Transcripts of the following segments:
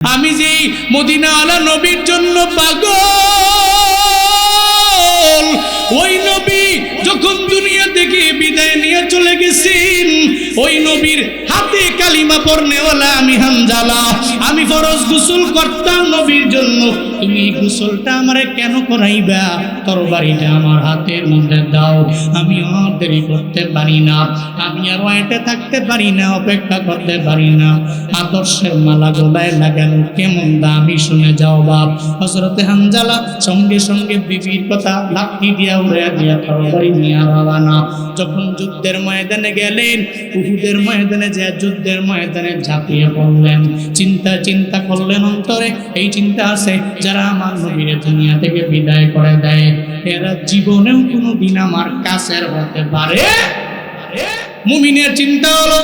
আমি যে মদিনাওয়ালা নবীর জন্য পাগল। ওই নবী যখন দুনিয়া থেকে বিদায় নিয়ে চলে গেছেন, ওই নবীর হাতে কালিমা পড়নেওয়ালা আমি হামজালা, আমি ফরজ গোসল করতাম নবীর জন্য। তুমি গোসলটা আমারে কেন করাইবা? তরবারিটা আমার হাতের মধ্যে দাও, আমি আর দেরি করতে পারি না, আমি আর ওয়াইটে থাকতে পারি না, অপেক্ষা করতে পারি না। আদর্শের মালা গলায় লাগানো কেমন দামি শুনে যাও বাপ। হযরতে হামজালা সঙ্গে সঙ্গে বিবির কথা লাঠি দিয়া উড়ে দিয়া তরবারি নিয়ে রওনা। যখন যুদ্ধের ময়দানে গেলেন, উহুদের ময়দানে যে যুদ্ধের ময়দানে ঝাঁপিয়ে পড়লেন, চিন্তা করলেন অন্তরে, এই চিন্তা আছে যারা আমার নবীর দুনিয়া থেকে বিদায় করে দেয়, এরা জীবনেও কোনোদিন আমার কাছের হতে পারে। মুমিনের চিন্তা হলো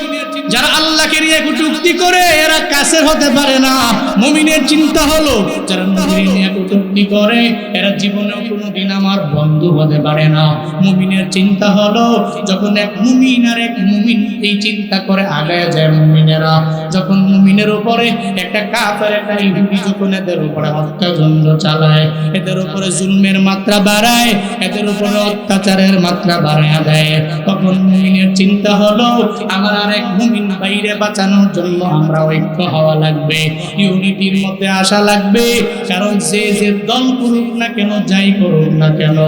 যারা আল্লাহকে নিয়ে কটূক্তি করে এরা কাছের হতে পারে না। মুমিনের চিন্তা হলো যারা নবীকে নিয়ে কটূক্তি করে এরা জীবনেও কোনোদিন আমার বন্ধু হতে পারে না। মুমিনের চিন্তা হলো যখন এক মুমিন আর এক মুমিন এই চিন্তা করে আগায় যায় মুমিনেরা, যখন মুমিনের উপরে একটা কাফের একটা ইহুদি যখন এদের উপরে হত্যাযজ্ঞ চালায়, এদের উপরে জুলমের মাত্রা বাড়ায়, এদের উপরে অত্যাচারের মাত্রা বাড়ায় দেয়, তখন মুমিনের চিন্তা হলো আমার আরেক মুমিন বাইরে বাঁচানোর জন্য আমরা ঐক্য হওয়া লাগবে, ইউনিটির মধ্যে আসা লাগবে। কারণ যে যে দল করুক না কেন, যাই করুক না কেন,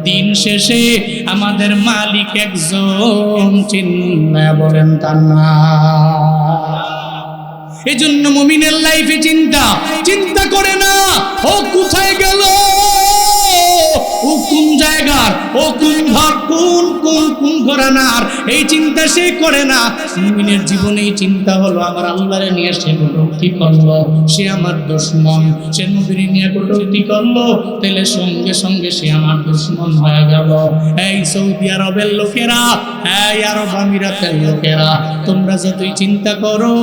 দিন শেষে আমাদের মালিক একজন, চিন্তা বলেন তার নাম। এজন্য মুমিনের লাইফে চিন্তা করে না ও কোথায় গেল, ও কোন জায়গার, ও কোন ঘর, কোন ঘরানার, এই চিন্তা সে করে না। মুমিনের জীবনেই চিন্তা হলো আমার আল্লাহরে নিয়ে সে কটূক্তি করলো, সে আমার দুশমন, সে নবীর নিয়ে কটূক্তি করলো, তাহলে সঙ্গে সঙ্গে সে আমার দুশমন হয়ে গেল। এই সৌদি আরবের লোকেরা, এই আরব আমিরাতের লোকেরা, তোমরা যতই চিন্তা করো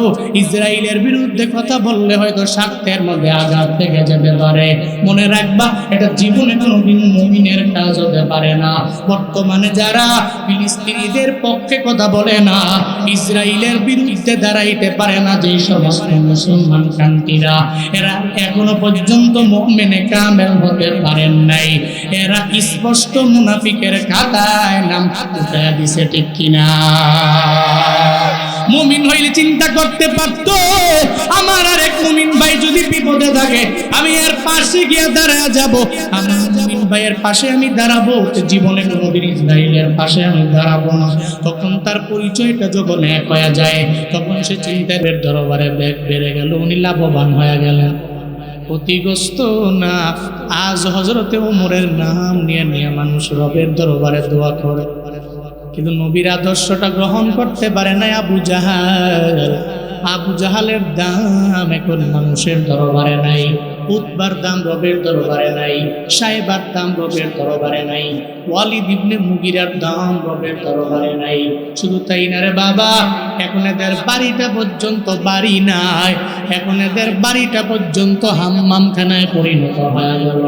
ইসরায়েলের বিরুদ্ধে কথা বললে হয়তো স্বার্থের মধ্যে আঘাত থেকে যেতে পারে, মনে রাখবা এটা জীবনে কোনোদিন মুমিনের কাজ হতে পারে না। বর্তমানে যারা ফিলিস্তিনিদের পক্ষে কথা বলে না, ইসরায়েলের বিরুদ্ধে দাঁড়াইতে পারে না, যে সমস্ত মুসলমান কান্ট্রিরা, এরা এখনো পর্যন্ত মুমিনে কামেল হতে পারেন নাই, এরা স্পষ্ট মুনাফিকের খাতায় নাম উঠায়া দিছে, ঠিক কিনা? মুমিন হইলে চিন্তা করতে পারত আমার আর এক মুমিন ভাই যদি বিপদে থাকে আমি এর পাশে গিয়ে দাঁড়ায় যাব, আমার মুমিন ভাইয়ের পাশে আমি দাঁড়াবো, জীবনে কোনোদিন ইসরায়েলের পাশে আমি দাঁড়াবো না। তখন তার পরিচয়টা যখন এক হয়ে যায়, তখন সে চিন্তার দরবারে ব্যাগ বেড়ে গেল, উনি লাভবান হয়ে গেলেন। ক্ষতিগ্রস্ত না, আজ হযরতে ওমরের নাম নিয়ে মানুষ রবের দরবারে দোয়া করে, কিন্তু নবীর আদর্শটা গ্রহণ করতে পারে না আবু জাহালের দাম এখন মানুষের দরবারে নাই, উতবার দাম রবের দরবারে নাই, সাহেবার দাম রবের দরবারে নাই, ওয়ালিদ ইবনে মুগিরার দাম রবের দরবারে নাই। শুধু তাই না রে বাবা, এখন এদের বাড়িটা পর্যন্ত বাড়ি নাই, এখন এদের বাড়িটা পর্যন্ত হাম্মামখানায় পরিণত হয়ে গেল।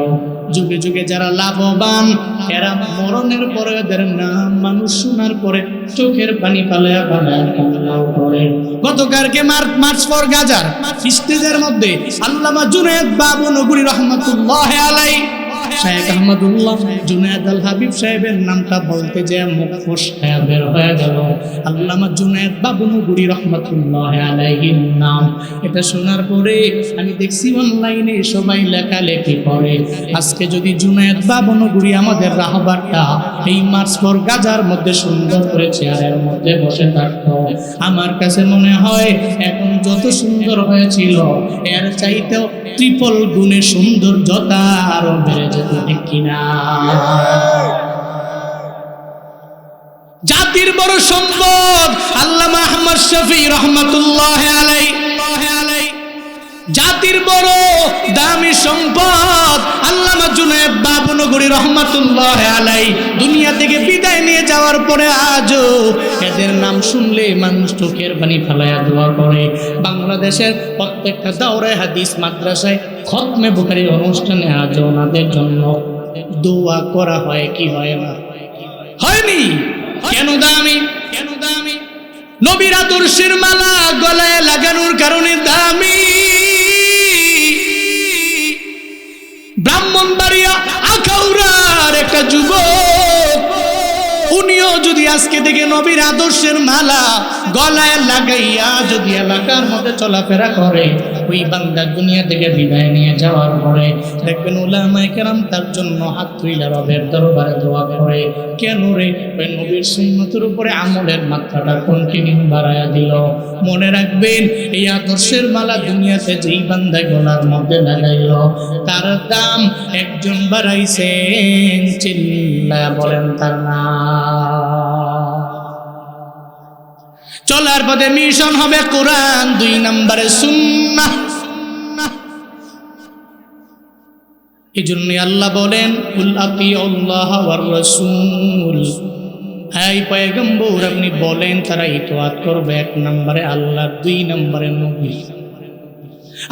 যুগে যুগে যারা লাভবান এরা মরণের পরে এদের নাম মানুষ শোনার পরে চোখের পানি পালায়া কান্নাও করে। গতকালকে মার্চ ফর গাজার স্টেজের মধ্যে আল্লামা জুনায়েদ বাবনগরী রহমাতুল্লাহি আলাইহি, শায়েখ আহমদুল্লাহ জুনায়েদ আল হাবিব সাহেবের নামটা বলতে যে মুখ ফসকে বের হয়ে গেল, আল্লামা জুনায়েদ বাবনগরী রহমাতুল্লাহি আলাইহির নাম। এটা শোনার পরে আমি দেখছি অনলাইনে সবাই লেখালেখি করে, আজকে যদি জুনায়েদ বাবনগরী আমাদের রাহবারটা এই মার্চ ফর গাজার মধ্যে সুন্দর করে চেয়ারের মধ্যে বসে থাকতো, আমার কাছে মনে হয় এখন যত সুন্দর হয়েছিল এর চাইতেও ট্রিপল গুণে সৌন্দর্যতা আরো বেড়ে যেত, ঠিক কিনা? জাতির বড় সম্পদ আল্লামা আহমদ শফি রহমাতুল্লাহি আলাইহি, জাতির বড় দামি সম্পদ আল্লামা জুনায়েদ বাবনগরী রহমাতুল্লাহি আলাইহি দুনিয়া থেকে বিদায় নিয়ে যাওয়ার পরে আজও এদের নাম শুনলে মানুষ চোখের পানি ফেলায়া দোয়া করে। বাংলাদেশের প্রত্যেকটা দাওরে হাদিস মাদ্রাসায় খতমে বুখারী অনুষ্ঠানে আজও ওনাদের জন্য দোয়া করা হয়, কি হয় না? হয়নি? কেন দামি? নবীর আদর্শের মালা গলায় লাগানোর কারণে দামি। ব্রাহ্মণবাড়িয়া আখাউড়ার একটা যুবক, উনিও যদি আজকে থেকে নবীর আদর্শের মালা গলায় লাগাইয়া যদি এলাকার মধ্যে চলাফেরা করে, ওই বান্দা দুনিয়া থেকে বিদায় নিয়ে যাওয়ার পরে দেখবেন উলামায়ে কেরাম তার জন্য হাত তুলে রবের দরবারে দোয়া করে। কেন রে? ওই নবীর সুন্নতের উপরে আমলের মাত্রাটা কন্টিনিউ বাড়ায়া দিল। মনে রাখবেন, এই আদর্শের মালা দুনিয়াতে যেই বান্দা গলার মধ্যে লাগাইল, তার দাম একজন বাড়াইছেন। চিল্লায়া বলেন তার নাম। চলার পথে মিশন হবে কোরআন, 2 নম্বরে সুন্নাহ। এই জন্য আল্লাহ বলেন, কুল আতিউল্লাহ ওয়ার রাসূল, এই পয়গম্বর আপনি বলেন তারা ইতাআত করবে 1 নম্বরে আল্লাহ, 2 নম্বরে নবী।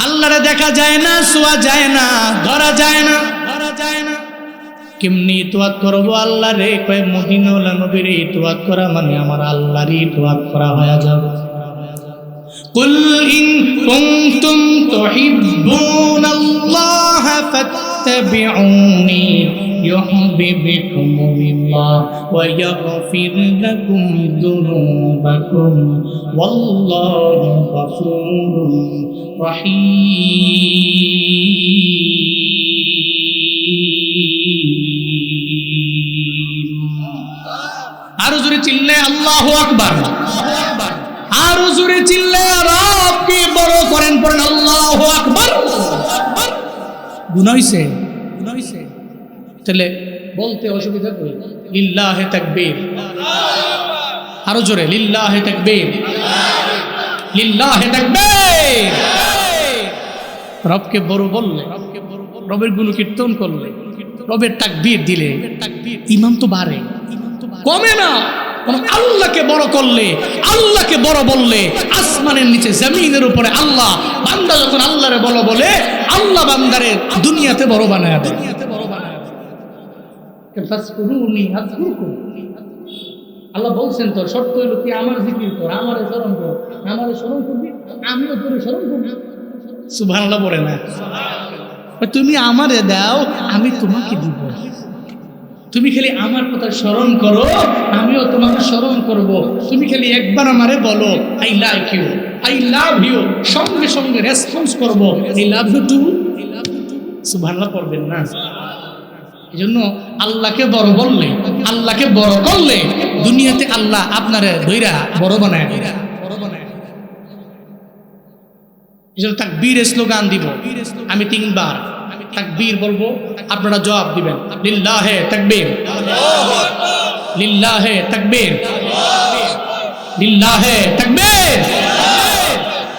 আল্লাহরে দেখা যায় না, ছোঁয়া যায় না, ধরা যায় না। কেমনি ইতাআত করবো আল্লাহ রে? কয় মদিনাওয়ালা নবীর ইতাআত করা মানে আমার আল্লাহরই ইতাআত করা হয়ে যাবে। কুল ইন কুনতুম তুহিব্বুনাল্লাহ ফাত্তাবিউনি ইউহিব্বুকুমুল্লাহ ওয়া ইয়াগফির লাকুম যুনুবাকুম ওয়াল্লাহু গফুরুর রহিম। আরো জোরে চিল্লে আল্লাহু আকবার, আরো জোরে চিল্লে রবকে বড় করেন, পড়েন আল্লাহু আকবার। গুনাহ হইছে, তাহলে বলতে অসুবিধা কই? লিল্লাহি তাকবীর, আরো জোরে লিল্লাহি তাকবীর, লিল্লাহি তাকবীর। রবকে বড় বললে, রবের গুণ কীর্তন করলে, রবের তাকবীর দিলে ঈমান তো বাড়ে, কমে না। আল্লাহকে বড় করলে, আল্লাহকে বড় বললে, আসমানের নিচে জমিনের উপরে আল্লাহ, বান্দা যখন আল্লাহরে বড় বলে, আল্লাহ বান্দারে দুনিয়াতে বড় বানায় দেয়। আল্লাহ বলছেন তো, শর্ত হইল তুই আমার জিকির কর, আমারে স্মরণ কর, আমারে স্মরণ করবি, আমিও তোরে স্মরণ করবি। সুবহানাল্লাহ বলে না? তুমি আমারে দাও, আমি তোমাকে দিব। তুমি খালি আমার কথা স্মরণ করো, আমিও তোমাকে স্মরণ করব। তুমি খালি একবার আমারে বলো I like you, I love you, সঙ্গে সঙ্গে রেসপন্স করবো আই লাভ ইউ টু। সুবহানাল্লাহ পড়বেন না? এই জন্য আল্লাহকে বড় বললে, আল্লাহকে বড় করলে দুনিয়াতে আল্লাহ আপনারে ধইরা বড় বানায়। এই জন্য তাকবীরের স্লোগান দিব আমি 3 বার। তাকবীর বলবো, আপনারা জবাব দিবেন লিল্লাহে তাকবীর, লিল্লাহে তাকবীর, লিল্লাহে তাকবীর।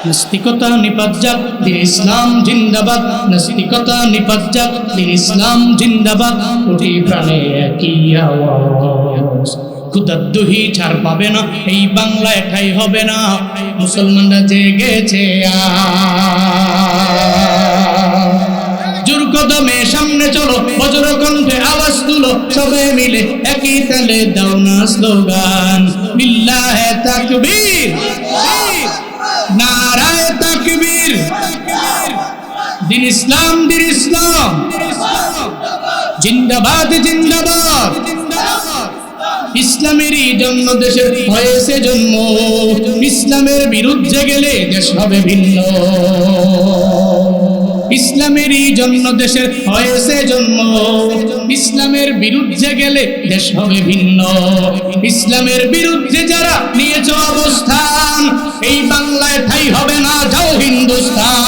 নাস্তিকতা নিপাত যাক, দিন ইসলাম জিন্দাবাদ। নাস্তিকতা নিপাত যাক, দিন ইসলাম জিন্দাবাদ। কোটি প্রাণে একই আওয়াজ, খুদাদ্দুহি ছাড় পাবে না, এই বাংলায় ঠাই হবে না। মুসলমানরা জেগেছে জোর কদমে সামনে চলো, বজ্র কণ্ঠে আওয়াজ তুলো, সবে মিলে একই তালে দাও না স্লোগান লিল্লাহে তাকবীর, নারায়ে তাকবীর। দিন ইসলাম, দিন ইসলাম জিন্দাবাদ, জিন্দাবাদ। ইসলামেরই জন্য দেশের হয়েছে জন্ম, ইসলামের বিরুদ্ধে গেলে দেশ হবে ভিন্ন। ইসলামেরই জন্য দেশের হয়েছে জন্ম, ইসলামের বিরুদ্ধে গেলে দেশ হবে ভিন্ন। ইসলামের বিরুদ্ধে যারা নিয়েছ অবস্থান, এই বাংলায় ঠাই হবে না, যাও হিন্দুস্তান।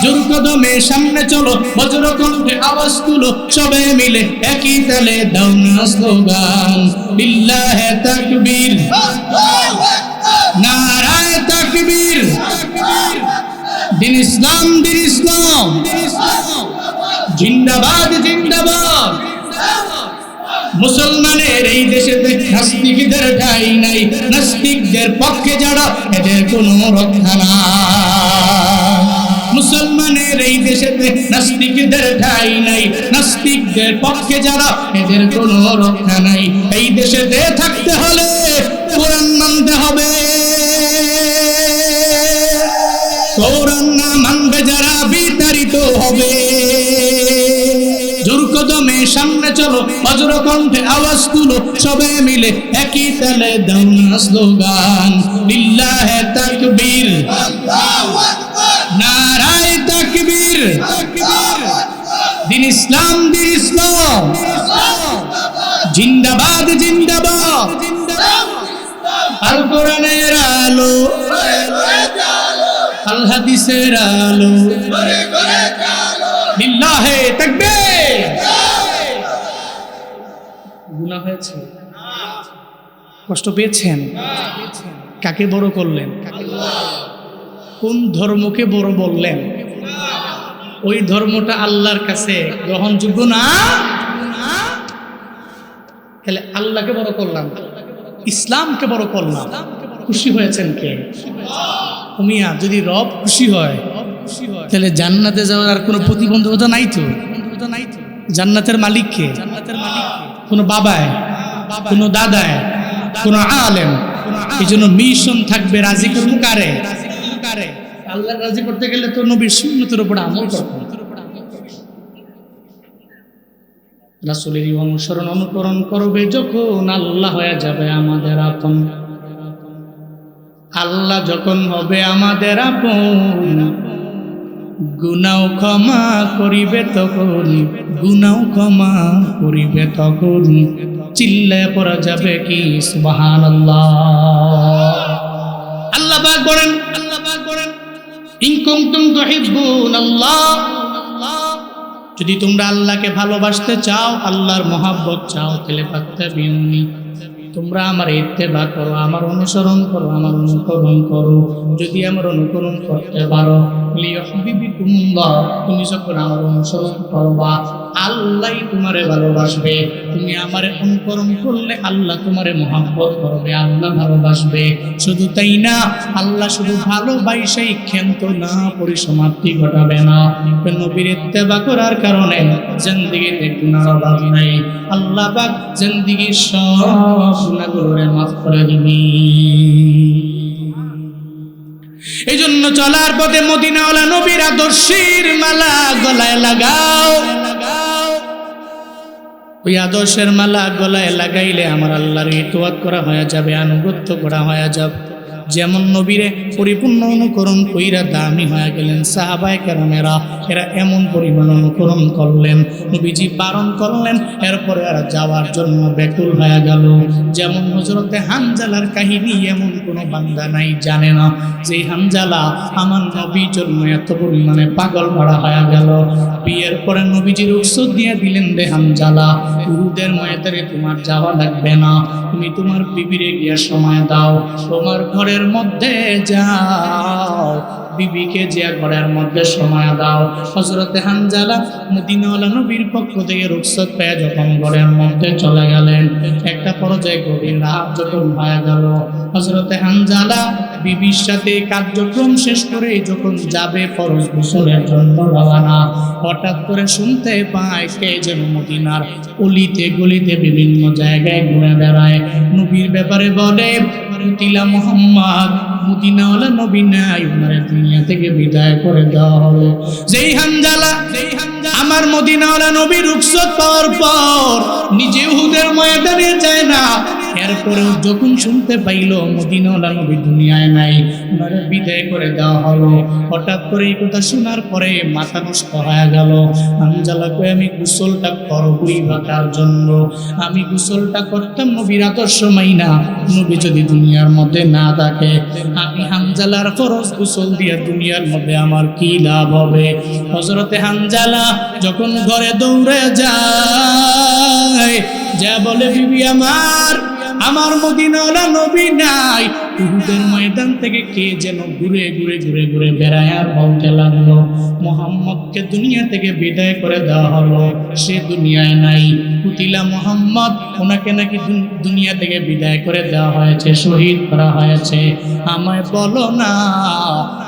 জোর কদমে সামনে চলো, বজ্র কণ্ঠে আওয়াজ তুলো, সবে মিলে একই তালে দাও না স্লোগান লিল্লাহে তাকবীর, নারায়ে তাকবীর। দিন ইসলাম, দিন ইসলাম জিন্দাবাদ, জিন্দাবাদ। মুসলমানের এই দেশেতে নাস্তিকদের ঠাঁই নাই, নাস্তিকদের পক্ষে যারা এদের কোনো রক্ষা নাই। মুসলমানের এই দেশেতে নাস্তিকদের ঠাঁই নাই, নাস্তিকদের পক্ষে যারা এদের কোনো রক্ষা নাই। এই দেশেতে থাকতে হলে কোরআন মানতে হবে, কোরআন না মানবে যারা বিতাড়িত হবে। জোর কদমে সামনে চলো, বজ্র কণ্ঠে আওয়াজ তুলো, সবে মিলে একই তালে দাও না স্লোগান, লিল্লাহে তাকবীর, আল্লাহু আকবার, নারায়ে তাকবীর, দিন ইসলাম, দিন ইসলাম, জিন্দাবাদ, জিন্দাবাদ, আল কোরআনের আলো, আল হাদিসের আলো, লিল্লাহে তাকবীর। গুনাহ হয়েছে, কষ্ট পেয়েছেন, কাকে বড় করলেন? কোন ধর্মকে বড় বললেন? ওই ধর্মটা আল্লাহর কাছে গ্রহণযোগ্য না। তাহলে আল্লাহকে বড় করলাম, ইসলামকে বড় করলাম, খুশি হয়েছেন কে? মিয়া, যদি রব খুশি হয় তাহলে জান্নাতে যাওয়ার আর কোনো প্রতিবন্ধকতা নাই তো। জান্নাতের মালিক কে? কোনো বাবায়, কোনো দাদায়, কোনো আলেম। এই জন্য মিশন থাকবে রাজি করবো কারে? আল্লাহ রাজি করতে গেলে তো নবীর সুন্নতের উপর আমল করতে হবে। রাসূলের অনুসরণ অনুকরণ করবে যখন আল্লাহ হয়ে যাবে আমাদের আপন। আল্লাহ যখন হবে আমাদের আপন, গুনাহ ক্ষমা করিবে তখন, গুনাহ ক্ষমা করিবে তখন, চিল্লায় পড়া যাবে কি সুবহানাল্লাহ। আল্লাহ পাক বলেন, ইন কুনতুম তুহিব্বুনাল্লাহ, যদি তোমরা আল্লাহকে ভালোবাসতে চাও, আল্লাহর মহব্বত চাও, তাহলে ফাত্তাবিউনি, তোমরা আমার ইত্তেবা করো, আমার অনুসরণ করো, আমার অনুকরণ করো। যদি আমার অনুকরণ করতে পারো, লিইউহিব্বিকুমুল্লাহ, তুমি যখন আমার অনুসরণ করবা আল্লাহই তোমারে ভালোবাসবে। তুমি আমারে অনুকরণ করলে আল্লাহ তোমারে মহব্বত করবে, আল্লাহ ভালোবাসবে। শুধু তাই না, আল্লাহ শুধু ভালোবাসাই ক্ষান্ত না পরিসমাপ্তি ঘটাবে না। নবীর ইত্তেবা করার কারণে জিন্দেগিতে গুনাহর অভাব নাই। আল্লাহ পাক জিন্দেগির সব গুনাহগুলোরে মাফ করে দিবেন। এই জন্য চলার পথে মদিনাওয়ালা নবীর আদর্শের মালা গলায় লাগাও। ওই আদর্শের মালা গলায় লাগাইলে আমার আল্লাহর ইতাআত করা হয়ে যাবে, আনুগত্য করা হয়ে যাবে। যেমন নবীরে পরিপূর্ণ অনুকরণ কইরা দামি হয়ে গেলেন সাহাবায়ে কেরামেরা, এরা এমন পরিমাণ অনুকরণ করলেন, নবীজি পালন করলেন, এরপরে এরা যাওয়ার জন্য ব্যাকুল হয়ে গেল। যেমন হযরতে হানজালার কাহিনী এমন কোনো বান্দা নাই জানে না যে হানজালা আমার নবীর জন্য এত পরিমাণে পাগল ভরা হয়ে গেল। বিয়ের পরে নবীজি রুখসত দিয়ে দিলেন, রে হানজালা, উহুদের ময়দানে তোমার যাওয়া লাগবে না, তুমি তোমার বিবিরে গিয়া সময় দাও, তোমার ঘরের মধ্যে যাও, বিবিকে যে ঘরের মধ্যে সময় দাও। হযরতে হানজালা মদিনাওয়ালা নবীর পক্ষ থেকে রুখসত পেয়ে যখন ঘরের মধ্যে চলে গেলেন, একটা পর্যায়ে গভীর রাত যখন হয়ে গেল, হযরতে হানজালা বিবির সাথে কার্যক্রম শেষ করে যখন যাবে ফরজ গোসলের জন্য রওনা, হঠাৎ করে শুনতে পায় কে যেন মদিনার অলিতে গলিতে বিভিন্ন জায়গায় ঘুরে বেড়ায়, নবীর ব্যাপারে বলে, মুতিলা মুহাম্মদ, মদিনাওয়ালা নবী নাই, ওনারে দুনিয়া থেকে বিদায় করে দেওয়া হলো। যেই হানজালা আমার মদিনাওয়ালা নবী রুখসত পাওয়ার পর নিজে উহুদের ময়দানে যায় না, এরপরেও যখন শুনতে পাইল মদিনাওয়ালা নবী দুনিয়ায় নাই, ওনারে বিদায় করে দেওয়া হলো, হঠাৎ করে এই কথা শোনার পরে মাথা নষ্ট হয়ে গেল। হানজালা কই, আমি গোসলটা করবই বা কার জন্য? আমি গোসলটা করতাম নবীর আদর্শ মাইনা, নবী যদি দুনিয়ার মধ্যে না থাকে, আমি হানজালার ফরজ গোসল দিয়া দুনিয়ার মধ্যে আমার কি লাভ হবে? হযরতে হানজালা যখন ঘরে দৌড়ে যায়, যা বলে, বিবি আমার মদিনাওয়ালা নবী নাই। উহুদের ময়দান থেকে কে যেন ঘুরে ঘুরে ঘুরে ঘুরে বেড়ায় আর বলতে লাগলো, মুহাম্মদকে দুনিয়া থেকে বিদায় করে দেওয়া হলো, সে দুনিয়ায় নাই। কুতিলা মুহাম্মদ, ওনাকে নাকি দুনিয়া থেকে বিদায় করে দেওয়া হয়েছে, শহীদ করা হয়েছে। আমায় বলো না,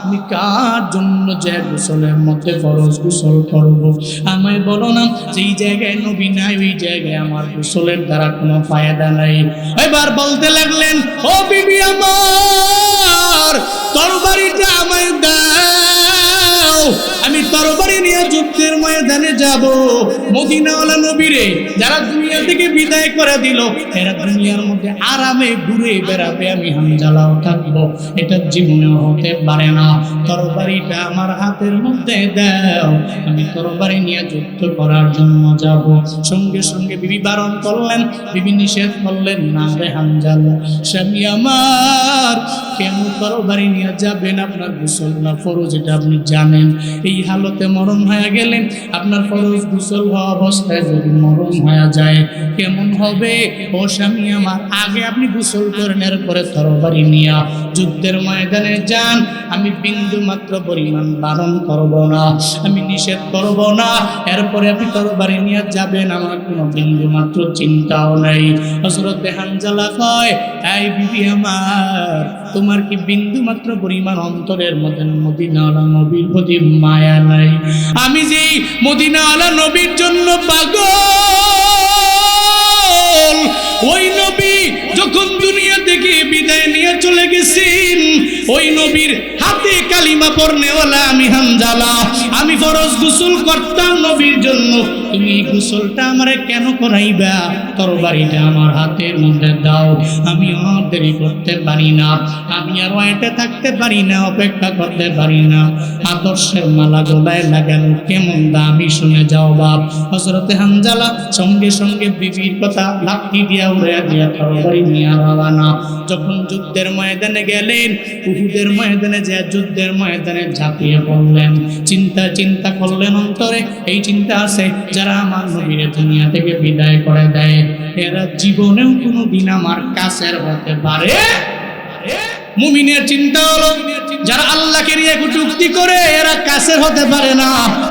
আমি কার জন্য যে গোসলের মধ্যে ফরজ গোসল করবো? আমায় বলো না, যেই জায়গায় নবী নাই ওই জায়গায় আমার গোসলের দ্বারা কোনো ফায়দা নাই। এবার বলতে লাগলেন, ও বিবি আমার, তরবারিটা আমায় দাও, তরবারি নিয়ে যুদ্ধের ময়দানে যাব। মদিনাওয়ালা নবীরে যারা দুনিয়া থেকে বিদায় করে দিল, এরা দুনিয়ার মধ্যে আরামে ঘুরে বেড়াবে, আমি হামজালাও থাকবো, এটা জীবনেও হতে পারে না। তরবারিটা আমার হাতের মধ্যে দাও, আমি তরবারি নিয়ে যুদ্ধ করার জন্য যাব। সঙ্গে সঙ্গে বিবি বারণ করলেন, বিবি নিষেধ করলেন, না রে হামজালা, স্বামী আমার, কেন তরবারি নিয়ে যাবেন? আপনার গোসল না ফরজ, এটা আপনি জানেন। এই হালতে মরণ হয়ে গেলেন, আপনার ফরজ গোসল হওয়া অবস্থায় যদি মরণ হয়ে যায় কেমন হবে? ও স্বামী আমার, আগে আপনি গোসল করেন, এরপরে তরবারি নিয়ে যুদ্ধের ময়দানে যান। আমি বিন্দু মাত্র পরিমাণ বারণ করব না, আমি নিষেধ করব না, এরপরে আপনি তরবারি নিয়ে যাবেন, আমার কোনো বিন্দু মাত্র চিন্তাও নাই। হযরতে হামজালা কয়, এই বিবি আমার, তোমার কি বিন্দু মাত্র পরিমাণ অন্তরের মধ্যে মদিনাওয়ালা নবীর প্রতি মায়া নাই? আমি যে মদিনাওয়ালা নবীর জন্য পাগল, ওই নবী যখন দুনিয়া থেকে বিদায় নিয়ে চলে গেছেন, ওই নবীর হাতে কালিমা পড়নেওয়ালা আমি হামজালা, আমি ফরজ গোসল করতাম নবীর জন্য। তুমি এই গোসলটা আমারে কেন করাইবা? তরবারিটা আমার হাতের মধ্যে দাও, আমি আর দেরি করতে পারি না, আমি আর ওয়াইটে থাকতে পারি না, অপেক্ষা করতে পারি না। আদর্শের মালা গলায় লাগানো কেমন দামি, শুনে যাও বাপ। হযরতে হামজালা সঙ্গে সঙ্গে বিবির কথা লাঠি দিয়া উড়ে দিয়া তরবারি নিয়ে রওনা। যখন যুদ্ধের ময়দানে গেলেন, উহুদের ময়দানে যে যুদ্ধের ময়দানে ঝাঁপিয়ে পড়লেন, চিন্তা করলেন অন্তরে, এই চিন্তা আছে, যারা আমার নবীর দুনিয়া থেকে বিদায় করে দেয়, এরা জীবনেও কোনোদিন আমার কাছের হতে পারে। মুমিনের চিন্তা হলো, যারা আল্লাহকে নিয়ে কটূক্তি করে এরা কাছের হতে পারে না।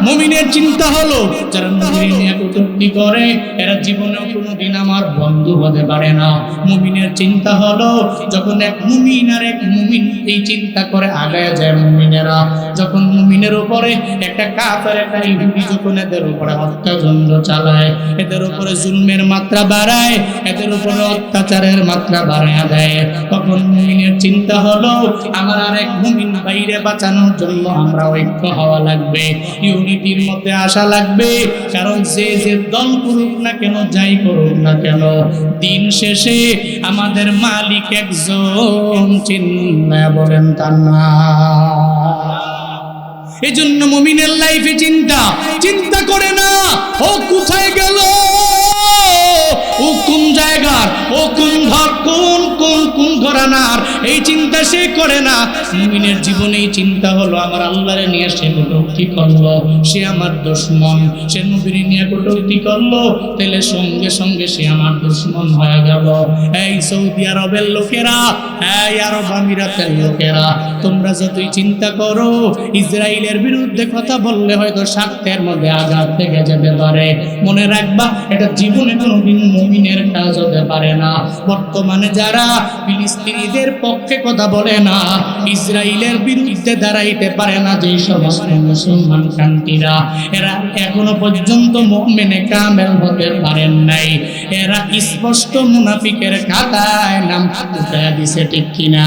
মুমিনের চিন্তা হলো, যারা নবীকে নিয়ে কটূক্তি করে এরা জীবনেও কোনোদিন আমার বন্ধু হতে পারে না। মুমিনের চিন্তা হলো, যখন এক মুমিন আর এক মুমিন এই চিন্তা করে আগায় যায় মুমিনেরা, যখন মুমিনের উপরে একটা কাফের একটা ইহুদি যখন এদের উপরে অত্যাচার চালায়, এদের উপরে জুলমের মাত্রা বাড়ায়, এদের উপরে অত্যাচারের মাত্রা বাড়ায় দেয়, তখন মুমিনের চিন্তা হলো, আমার আরেক মুমিন বাইরে বাঁচানোর জন্য আমরা ঐক্য হওয়া লাগবে, ইউনিটির মধ্যে আসা লাগবে। কারণ যে যে দল করুক না কেন, যাই করুক না কেন, দিন শেষে আমাদের মালিক একজন, চিন্তা বলেন তার নাম। এই জন্য মুমিনের লাইফে চিন্তা করে না ও কোথায় গেল, ও কোন জায়গার, ও কোন ঘর, কোন ঘরানার, এই চিন্তা সে করে না। মুমিনের জীবনেই চিন্তা হলো, আমার আল্লাহরে নিয়ে সে কটূক্তি করলো, সে আমার দুশমন, সে নবীর নিয়ে কটূক্তি করলো, তাহলে সঙ্গে সঙ্গে সে আমার দুশমন হয়ে গেল। এই সৌদি আরবের লোকেরা, এই আরব আমিরাতের লোকেরা, তোমরা যতই চিন্তা করো, ইসরায়েলের বিরুদ্ধে কথা বললে হয়তো স্বার্থের মধ্যে আঘাত থেকে যেতে পারে, মনে রাখবা এটা জীবনে কোনোদিন মুমিনের কাজ হতে পারে না। বর্তমানে যারা ফিলিস্তিনিদের পক্ষে কথা বলে না, ইসরায়েলের বিরুদ্ধে দাঁড়াইতে পারে না, যে সমস্ত মুসলমান কান্ট্রিরা, এরা এখনো পর্যন্ত মুমিনে কামেল হতে পারেন নাই, এরা স্পষ্ট মুনাফিকের খাতায় নাম উঠায় দিছে, ঠিক কিনা?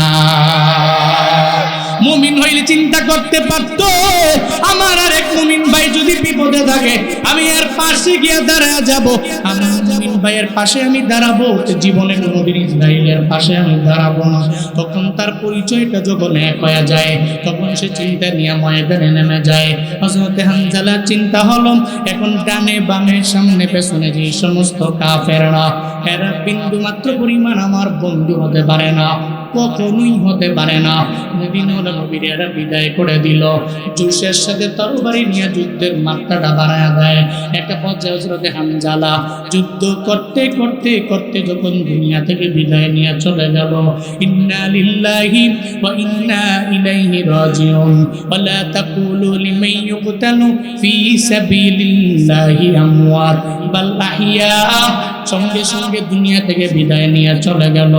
মুমিন হইলে চিন্তা করতে পারত, আমার আর এক মুমিন ভাই যদি বিপদে থাকে আমি এর পাশে গিয়ে দাঁড়ায় যাব, আমার মুমিন ভাইয়ের পাশে আমি দাঁড়াবো, জীবনে কোনোদিন ইসরায়েলের পাশে আমি দাঁড়াবো না। তখন তার পরিচয়টা যখন এক হয়ে যায়, তখন সে চিন্তা নিয়ে ময়দানে নেমে যায়। হযরতে হামজালার চিন্তা হলো, এখন ডানে বামে সামনে পেছনে যে সমস্ত কাফেররা, এরা বিন্দু মাত্র পরিমাণ আমার বন্ধু হতে পারে না, কখনোই হতে পারে না। মদিনাওয়ালা নবীর এরা বিদায় করে দিল, জোশের সাথে তরবারি নিয়ে যুদ্ধের মাত্রাটা বাড়ায় দেয়। একটা পর্যায়ে হযরতে হামজালা যুদ্ধ করতে করতে করতে যখন দুনিয়া থেকে বিদায় নিয়ে চলে গেল, ইন্না লিল্লাহি ওয়া ইন্না ইলাইহি রাজিউন, ওয়ালা তাকুলু লিমান ইউকতালু ফি সাবিলিল্লাহি আমওয়াত বাল আহইয়া, সঙ্গে সঙ্গে দুনিয়া থেকে বিদায় নিয়ে চলে গেল।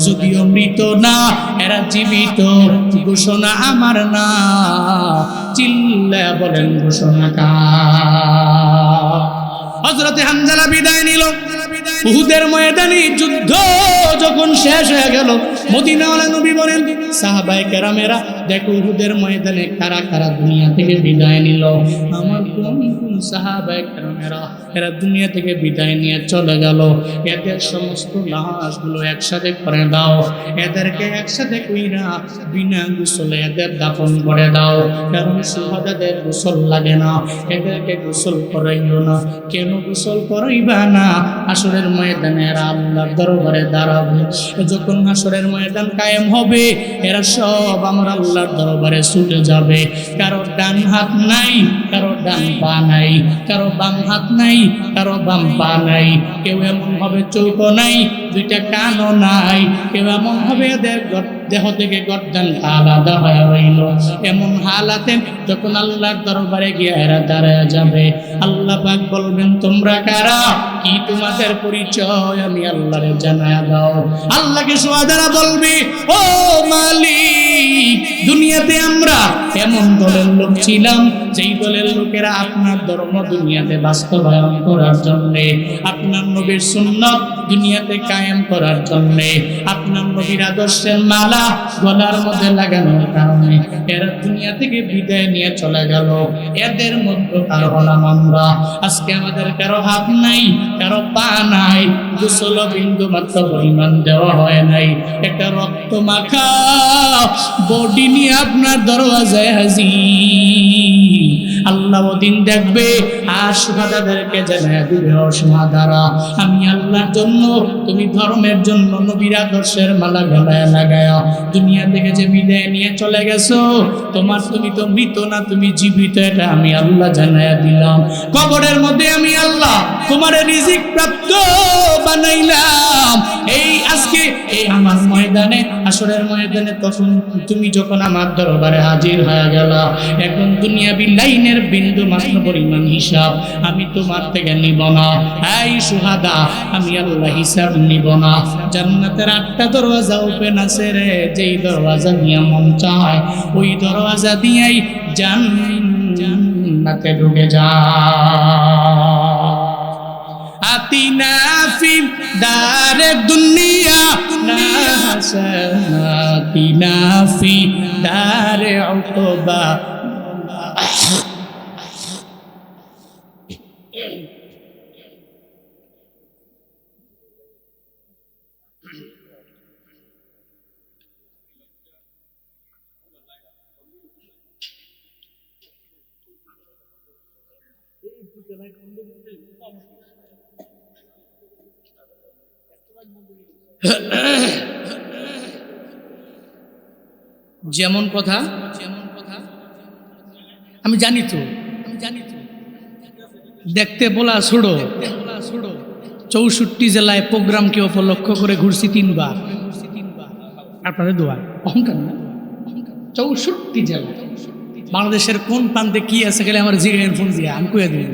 যদিও মৃত না, এরা জীবিত, ঘোষণা আমার না, চিল্লা বলেন ঘোষণা কার? হযরতে হামজালা বিদায় নিল, উহুদের ময়দানে যুদ্ধ যখন শেষ হয়ে গেল, মদিনাওয়ালা নবী বলেন সাহাবায়ে কেরামেরা দেখো উহুদের ময়দানে কারা কারা দুনিয়া থেকে বিদায় নিল। আমার কোন কোন সাহাবায়ে কেরামেরা এরা দুনিয়া থেকে বিদায় নিয়ে চলে গেল। এদের সমস্ত লাশগুলো একসাথে করে দাও, এদেরকে একসাথে কইরা বিনা গোসলে এদের দাফন করে দাও, কারণ সুহাদাদের গোসল লাগে না, এদেরকে গোসল করাইও না। কেন গোসল করাইবা না? হাসরের ময়দানে এরা আল্লাহর দরবারে দাঁড়াবে। যখন হাসরের ময়দান কায়েম হবে এরা সব আমার আল্লাহর দরবারে ছুটে যাবে। কারো ডান হাত নাই, কারো ডান পা নাই, কারো বাম হাত নাই, কারো বাম পা নাই, কেউ এমন হবে চোখও নাই, দুইটা কানও নাই, কেউ এমন হবে এদের দেহ থেকে গর্দান আলাদা হয়ে রইল। এমন হালাতে যখন আল্লাহর দরবারে গিয়ে এরা দাঁড়ায় যাবে, আল্লাহ পাক বলবেন তোমরা কারা, কি তোমাদের পরিচয় আমি আল্লাহরে জানায়া দাও। আল্লাহকে সুবহানাল্লাহ বলবে ও মালিক, দুনিয়াতে আমরা এমন দলের লোক ছিলাম যেই দলের লোকেরা আপনার ধর্ম দুনিয়াতে বাস্তবায়ন করার জন্য, আপনার নবীর সুন্নাত দুনিয়াতে কায়েম করার জন্য, আপনার নবীর আদর্শের মালা গলার মধ্যে লাগানোর কারণে এরা দুনিয়া থেকে বিদায় নিয়ে চলে গেল। এদের মধ্যে কারো হলাম আমরা। আজকে আমাদের কারো হাত নাই, কারো পা নাই, গোসল বিন্দু মাত্র পরিমাণ দেওয়া হয় নাই, একটা রক্ত মাখা বডি নিয়ে আপনার দরওয়াজায় হাজির। আল্লাহ ওদিন দেখবে আর সুহাদাদেরকে জানায় দিবে, ও সুহাদারা আমি আল্লাহর জন্য, তুমি ধর্মের জন্য নবীর আদর্শের মালা গলায় লাগায়া দুনিয়া থেকে যে বিদায় নিয়ে চলে গেছো, তুমি তো মৃত না, তুমি জীবিত, এটা আমি আল্লাহ জানায়া দিলাম। কবরের মধ্যে আমি আল্লাহ তোমার রিজিক প্রাপ্ত বানাইলাম। এই আজকে এই আমার ময়দানে, হাসরের ময়দানে তখন তুমি যখন আমার দরবারে হাজির হয়ে গেল, এখন দুনিয়াবি লাইনের বিন্দু মাত্র পরিমাণ হিসাব আমি তোমার থেকে নিব না। এই সুহাদা আমি আল্লাহ হিসাব নিব না। জান্নাতের 8টা দরওয়াজা ওপেন আছে রে, যেই দরওয়াজা দিয়ে মন চায় ওই দরওয়াজা দিয়েই জান্নাতে ঢুকে যা। আতিনা ফি দারে দুনিয়া না হাসানাতিনা ফি দারে উকবা। যেমন কথা আমি জানি তো, দেখতে বলা ছোড়ো, 64 জেলায় প্রোগ্রামকে উপলক্ষ করে ঘুরছি 3 বার। আপনাদের দোয়া অহংকার না, 64 জেলা বাংলাদেশের কোন প্রান্তে কি আছে গেলে আমার জিগায়ের ফোন দিয়ে আমি কইয়া দিই,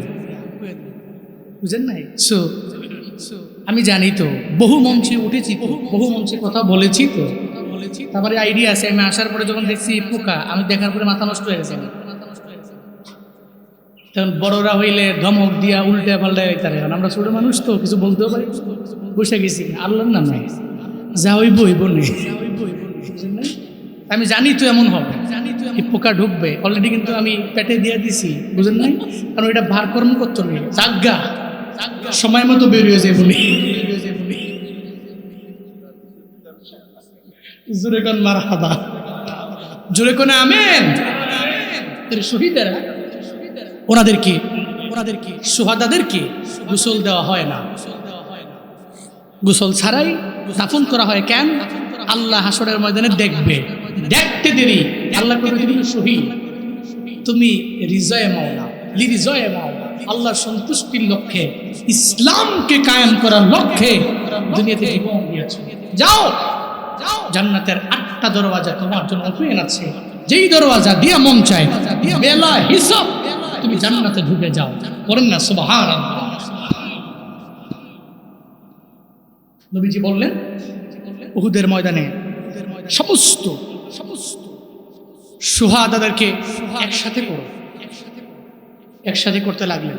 বুঝেন নাই? আমি জানি তো, বহু মঞ্চে উঠেছি, বহু মঞ্চে কথা বলেছি তো, তারপরে আইডিয়া আছে। আমি আসার পরে যখন দেখছি পোকা, আমি দেখার পরে মাথা নষ্ট হয়ে গেছে। তখন বড়রা হইলে ধমক দিয়া উল্টে পাল্টায় তারে, আমরা ছোট মানুষ তো কিছু বলতেও পারি, বসে গেছি আল্লাহর নাম নাই, যা হইব হইব নেই। আমি জানি তো এমন হবে, পোকা ঢুকবে অলরেডি, কিন্তু আমি পেটে দিয়ে দিছি, বুঝেন নাই? কারণ এটা ভার কর্ম করতে নেই, জাগা সময় মতো বেরিয়ে যায় বলি। জোরে কোন মারহাবা, জোরে কোন আমেন। শহীদেরা ওনাদেরকে সুহাদাদেরকে গোসল দেওয়া হয় না, গোসল ছাড়াই দাফন করা হয়। কেন? আল্লাহ হাসরের ময়দানে দেখবে, দেখতে দেরি আল্লাহ করবে তুমি শহীদ, তুমি রিজয়ে মাওলা, লিরিজয়ে মাওলা, আল্লাহর সন্তুষ্টির লক্ষ্যে, ইসলামকে কায়েম করার লক্ষ্যে দুনিয়াতে জীবন দিয়েছো। যাও, জান্নাতের 8টা দরওয়াজা তোমার জন্য ওপেন আছে, যেই দরওয়াজা দিয়া মন চায় বেলা হিসাব তুমি জান্নাতে ঢুকে যাও। করেন না সুবহানাল্লাহ। নবীজি বললেন উহুদের ময়দানে সমস্ত সুহাদাদেরকে একসাথে করো, একসাথে করতে লাগলেন।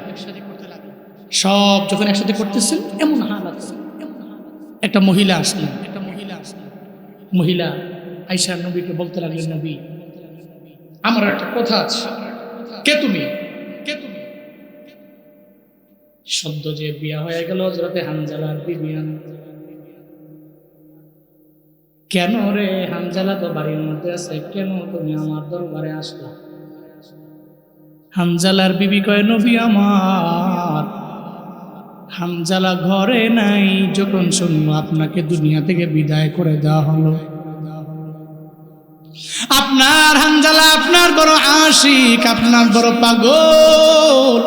সব যখন একসাথে করতেছেন এমন হালাত, একটা মহিলা আসলেন, মহিলা আয়েশা নবীকে বলতে লাগলেন, নবী আমার একটা কথা আছে। কে তুমি? সদ্য যে বিয়া হয়ে গেল হযরতে হানজালার বিবি। কেন রে হানজালা তো বাড়ির মধ্যে আছে, কেন তুমি আমার দরবারে আসলা? হানজালার বিবি কয়, নবী আমার হানজালা ঘরে নাই, যখন শুনলো আপনাকে দুনিয়া থেকে বিদায় করে দেওয়া হলো। আপনার হানজালা আপনার বড় আশিক, আপনার বড় পাগল।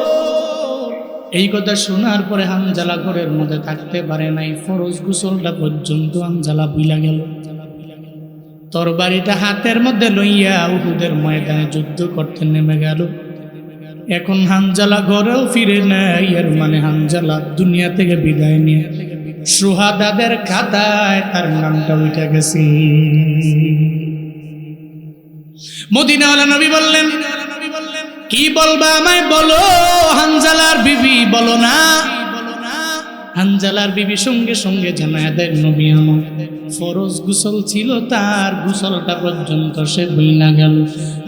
এই কথা শোনার পরে হানজালা ঘরের মধ্যে থাকতে পারে নাই, ফরজ গোসলটা পর্যন্ত হানজালা ভুলা গেল। তরবারিটা হাতের মধ্যে লইয়া উহুদের ময়দানে যুদ্ধ করতে নেমে গেল। এখন হানজালা ঘরেও ফিরে নাই, এর মানে হানজালা দুনিয়া থেকে বিদায় নিয়ে শুহাদাদের খাতায় তার নামটা উঠে গেছে। মদিনাওয়ালা নবী বললেন, কি বলবা আমায় বলো। হানজালার বিবি বলো না। হানজালার বিবি সঙ্গে সঙ্গে জানায় দেয়, নবী আমার ফরজ গোসল ছিল, তার গোসলটা পর্যন্ত সে ভুইলা গেল।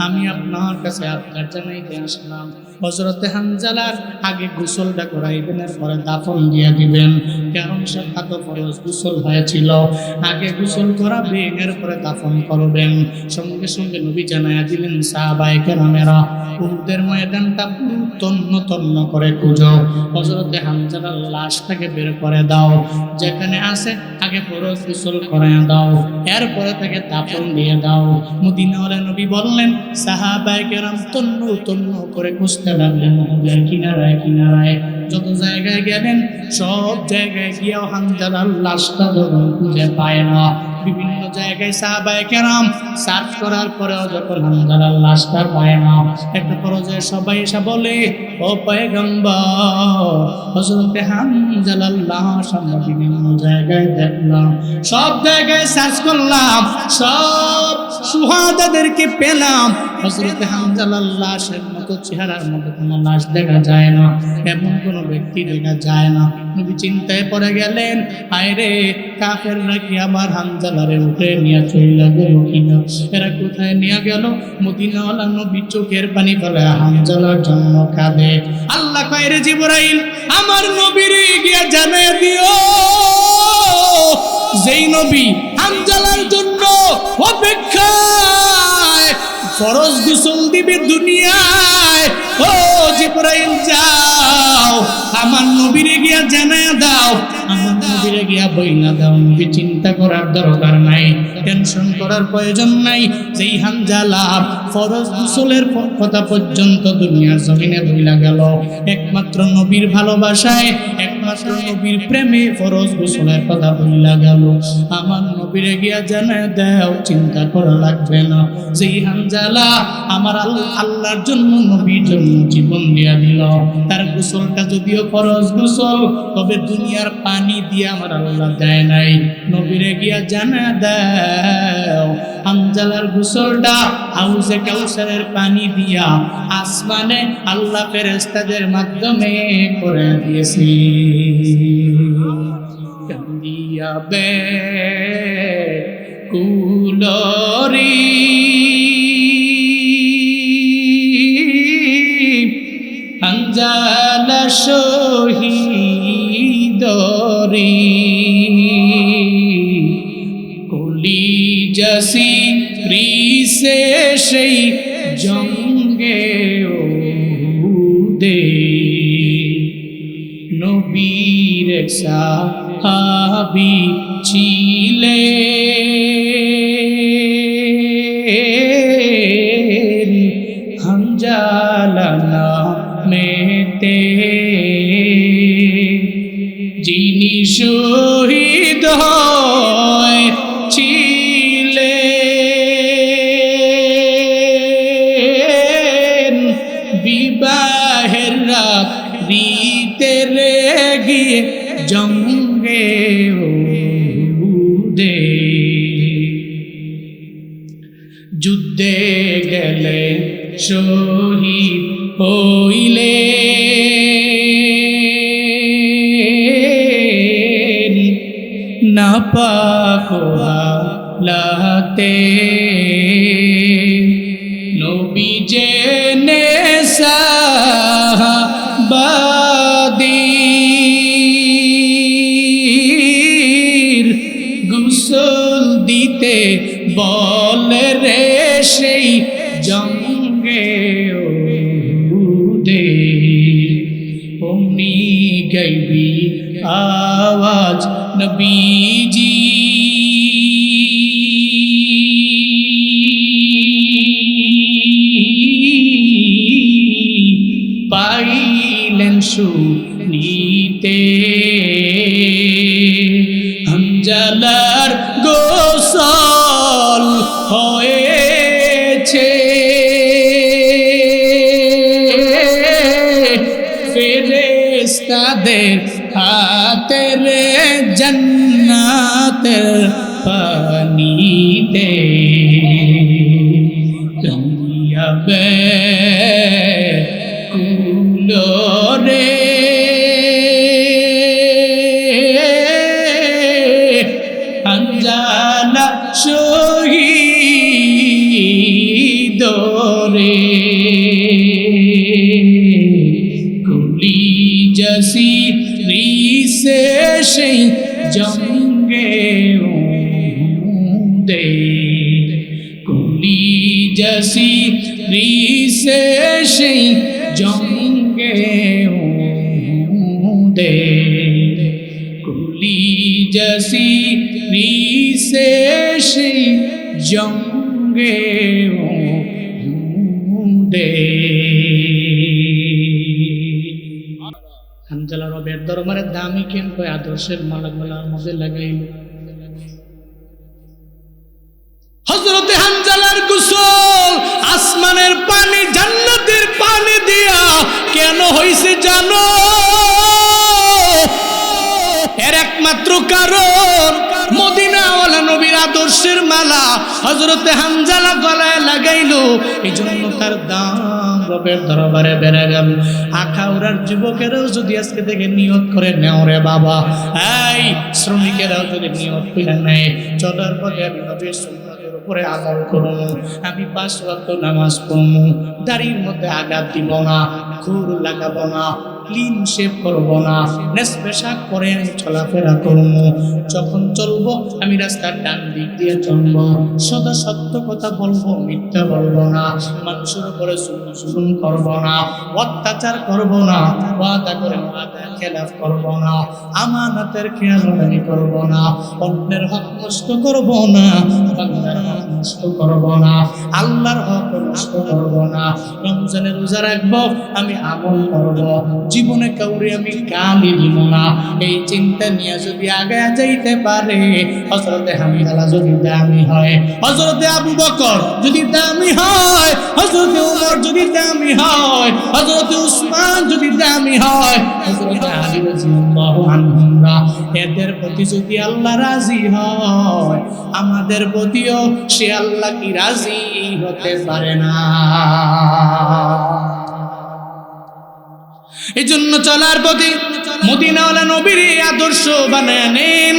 আমি আপনার কাছে আপনার জানাইতে আসলাম, হযরতে হানজালার আগে গোসলটা করাইবেন, এরপরে দাফন দিয়া দিবেন। কারণ সে তো ফরজ গোসল হয়েছিল, আগে গোসল করাবেন, এরপরে দাফন করবেন। সঙ্গে সঙ্গে নবী জানাইয়া দিলেন, সাহাবায়ে কেরামেরা উহুদের ময়দানটা পুরো তন্ন তন্ন করে খুঁজো, হযরতে হানজালার লাশটাকে বের করে দাও, যেখানে আছে আগে ফরজ গোসল করায় দাও, এরপরে তাকে দাফন দিয়ে দাও। মদিনাওয়ালা নবী বললেন, সাহাবায়ে কেরাম তন্ন তন্ন করে খুঁজতে লাগলেন নদীর কিনারায় কিনারায়। যত জায়গায় গেলেন সব জায়গায় গিয়েও হানজালার লাশটা যখন খুঁজে পায় না। বিভিন্ন জায়গায় সাহাবায়ে কেরাম সার্চ করার পরেও যখন হানজালার লাশটা পায় না, একটা পর্যায়ে সবাই এসে বলে, ও পয়গম্বর, হযরতে হানজালার লাশ আমরা বিভিন্ন জায়গায় দেখলাম, সব জায়গায় সার্চ করলাম, সব শুহাদাদেরকে পেলাম, হযরতে হানজালার লাশের মতো চেহারার মতো কোনো লাশ দেখা যায় না, এমন কোনো ব্যক্তি দেখা যায় না। নবী চিন্তায় পড়ে গেলেন, হায় রে, কাফেররা কি আমার হানজালারে উঠে নিয়ে চলে গেল কিনা? এরা কোথায় নিয়ে গেল? মদিনাওয়ালা নবী চোখের পানি ফেলে হানজালার জন্য কাঁদে। আল্লাহ কয়, রে জিবরাইল, আমার নবীরে গিয়া জানাইয়া দিও, যেই নবী হানজালার জন্য অপেক্ষায় ফরজ গোসল দিবে দুনিয়ায়, ও জিবরাইল যাও আমার নবীরে গিয়া জানাইয়া দাও, আমার নবীরে গিয়া বইনা দাও। নবী চিন্তা করার দরকার নাই, টেনশন করার প্রয়োজন নাই। যেই হানজালা ফরজ গোসলের কথা পর্যন্ত দুনিয়ার জমিনে ভুলা গেল, একমাত্র নবীর ভালোবাসায়, একমাত্র নবীর প্রেমে ফরজ গোসলের কথা ভুলা গেল, আমার নবীরে গিয়া জানাইয়া দাও, চিন্তা করা লাগবে না। যেই হানজালা আমার আল্লাহর জন্য, নবীর জন্য জীবন দিয়া দিল, তার গোসলটা যদিও ফরজ গোসল, তবে দুনিয়ার পানি দিয়ে আমার আল্লাহ দেয় নাই। নবীরে গিয়া জানা দাও, হানজালার গোসলটা হাউজে কাউসারের পানি দিয়া আসমানে আল্লাহ ফেরেশতাদের মাধ্যমে করে দিয়েছি। কান্দিয়া বে কুলরি হানজালা শহীদরি, কলিজাসি রিসে সেই জঙ্গে দে, নবীর সাহাবী ছিলেন, হানজালা নামেতে, যিনি শহীদ হয়েছিলেন বিবাহের রাত্রিতে গিয়ে জঙ্গে উহুদে, যুদ্ধে গেলে শহীদ হইলে নাপাক হালাতে নবী জেনে সাহাবাদের গোসল দিতে বলে রে সেই জঙ্গে উহুদে অমনি গাইবি আওয়াজ নবীজি পাইলেন শুনিতে হানজালার গোসল হয়েছে ফেরেশতাদের হাতে রে জান্নাতের পানিতে কামিয়াবে কুলরে হানজালা শহীদ রে কুলি জসি রিসে সেই জঙ্গে দে কুলি জসি রিসে সেই জঙ্গে দে কুলি জসি রিসে সেই জঙ্গে দে হানজালা রবের দরবারে দামি কেন কয় আদর্শের মালা গলার মধ্যে লাগাইল হযরতে হানজালার গোসল আসমানের পানি জান্নাতের পানি দিয়া কেন হইছে জানো এর একমাত্র কারণ মদিনাওয়ালা নবীর আদর্শের মালা হযরতে হানজালা গলায় লাগাইলো এইজন্য তার দাম রবের দরবারে বেড়ে গেল আখাউড়ার যুবকেরাও যদি আজকে থেকে নিয়ত করে নেও রে বাবা এই শ্রমিকেরাও যদি নিয়ত করে নেয় চলার পথে আমি নবীর সুন্নতের উপরে আমল করব আমি 5 ওয়াক্ত নামাজ পড়ব দাড়ির মধ্যে আঘাত দিব না খুর লাগাবো না ক্লিন শেভ করবো না নেস পেশাক পরে আমি চলাফেরা করবো যখন চলবো আমি রাস্তার ডান দিক দিয়ে চলবো সদা সত্য কথা বলবো মিথ্যা বলবো না মানুষের উপরে জুলুম করবো না অত্যাচার করবো না ওয়াদা করে ওয়াদার খেলাফ করবো না আমানতের খেয়ালদারি করবো না অন্যের হক নষ্ট করবো না বান্দার হক নষ্ট করবো না আল্লাহর হক নষ্ট করবো না রমজানের রোজা রাখবো আমি আমল করবো জীবনে কাউরে আমি গালি দিব না এই চিন্তা নিয়ে যদি আগে যাইতে পারে হযরতে হানজালা যদি দামি হয় হযরতে আবু বকর যদি দামি হয় হযরতে ওমর যদি দামি হয় হযরতে উসমান যদি দামি হয় হযরতে আলী রাদিয়াল্লাহু আনহুরা এদের প্রতি যদি আল্লাহ রাজি হয় আমাদের প্রতিও সে আল্লাহ কি রাজি হতে পারে না এই জন্য চলার পথে মদিনাওয়ালা নবীর আদর্শ বানায় নেন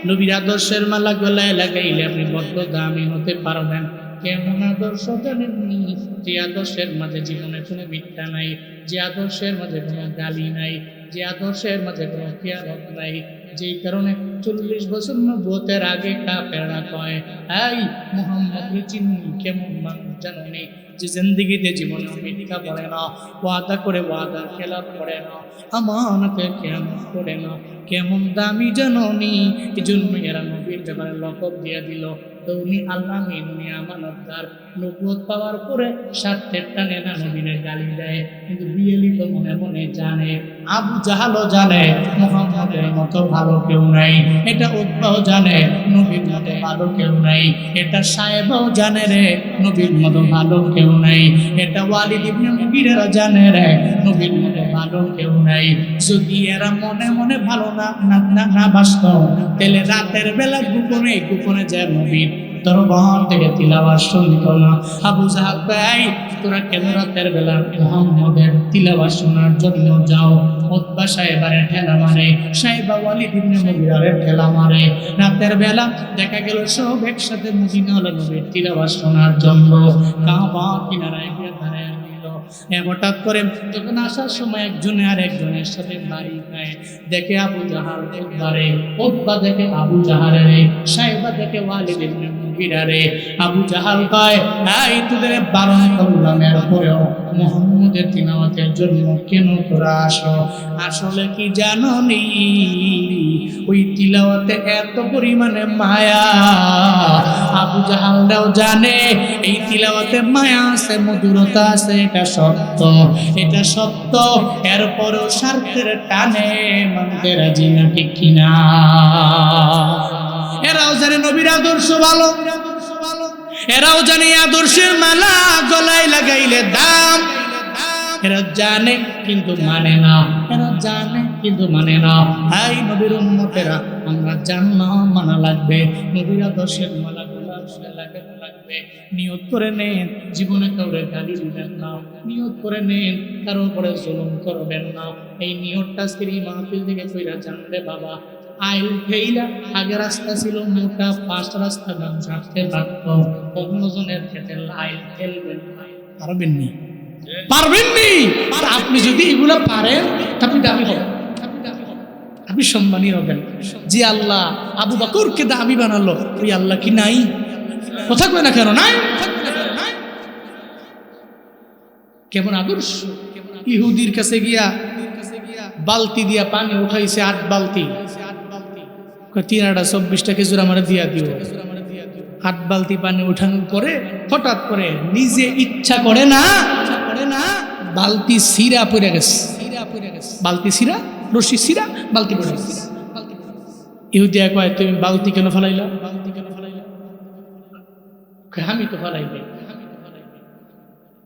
নবীর আদর্শের মালা গলায় লাগাইলে আপনি বড্ড দামি হতে পারবেন কেমন আদর্শ জানেননি যে আদর্শের মাঝে জীবনে কোনো মিথ্যা নাই যে আদর্শের মাঝে কোনো গালি নাই যে আদর্শের মাঝে কোনো খেয়ালত নাই যেই কারণে 40 বছর নবুয়তের আগে কাফেররা কয় এই মুহাম্মদকে চিনি কেমন মানুষ জানেনি যে জিন্দেগিতে জীবনে মিথ্যা বলে না ওয়াদা করে ওয়াদার খেলাফ করে না আমানতে খেয়ানত করে না কেমন দামি জাননি এই জন্য এরা নবীর ব্যাপারে লকব দিয়ে দিল তো উনি আল্লাহ উনি আমানতদার নবুয়ত পাওয়ার পরে স্বার্থের টানে না নবীরে গালি দেয় কিন্তু বিয়েলি তো মনে মনে জানে আবু জাহালও জানে মুহাম্মদের মতো ভালো কেউ নাই এটা উতবাও জানে নবীর মতো ভালো কেউ নাই এটা সাহেবও জানে রে নবীর মতো ভালো কেউ নাই এটা ওয়ালিদ ইবনে মুগিরা জানে রে নবীর মতো ভালো কেউ নাই যদি এরা মনে মনে ভালো না বাসত তাহলে রাতের বেলা গোপনে যায় নবীর দরবার থেকে তিলাওয়াত শুনত না। আবু জাহাল ভাই তোরা কেন রাতের বেলা মুহাম্মদের তিলাওয়াত শোনার জন্য যাও? উতবা সাহেবের ঠেলা মারে, সাহেবা ওয়ালিদ ইবনে মুগিরার ঠেলা মারে। রাতের বেলা দেখা গেল সব একসাথে মদিনাওয়ালা নবীর তিলাওয়াত শোনার জন্য কাবা কিনারায় গিয়ে দাঁড়ায় গেল। হঠাৎ করে যখন আসার সময় একজনে আর একজনের সাথে বাড়ি খায়, দেখে আবু জাহাল উতবারে, উতবা দেখে আবু জাহালের, সাহেবা দেখে ওয়ালিদ ইবনে মুগিরারে। আবু জাহাল কয়, এই তোদের বারণ করলাম এরপরেও মুহাম্মদের তিলাওয়াতের জন্য কেন তোরা আসো? আসলে কি জানো নি, ওই তিলাওয়াতে এত পরিমাণে মায়া। আবু জাহালরাও জানে এই তিলাওয়াতে মায়া আছে, মধুরতা আছে, এটা সত্য, এটা সত্য। এরপরও স্বার্থের টানে মানতে রাজি না, ঠিক কিনা? এরাও জানে নবীর আদর্শ ভালো, এরাও জানে আদর্শের মালা গলায় লাগাইলে দাম। এরা জানে কিন্তু মানে না, এরা জানে কিন্তু মানে না। হাই নবীর উম্মতেরা, আমরা জাননা মানা লাগবে, নবীর আদর্শের মালা গলায় লাগাতে লাগবে। নিয়ত করে নেন জীবনে কাউরে গালি দিবেন না, নিয়ত করে নেন কারো উপরে জুলুম করবেন না। এই নিয়তটা শ্রী মাহফিল থেকে কইরা জানবে বাবা। আইল ফেইলা আগে রাস্তা ছিল মোটা, ফার্স্ট রাস্তা মানুষ হাঁটতে পারত, অন্যজনের ক্ষেত্রে আইল ফেলবেন পারবেননি, পারবেননি। আপনি যদি এগুলো পারেন আপনি দামি হবেন, আপনি সম্মানী হবেন। যে আল্লাহ আবু বকরকে দামি বানালো, ওই আল্লাহ কি নাই? কথা কয় না কেন? নাই। কেমন আদর্শ! ইহুদির কাছে গিয়া বালতি দিয়া পানি উঠাইছে 8 বালতি, 3-24টা খেজুর আমার দিয়া দিও। 8 বালতি পানি উঠানোর পরে হঠাৎ করে নিজে ইচ্ছা করে না বালতি সিরা পড়ে গেছে, বালতি সিরা, রশি সিরা, বালতি পড়ে গেছে। ইহুদিয়া কয়, তুমি বালতি কেন ফেলাইলা? আমি তো ফেলাইবে।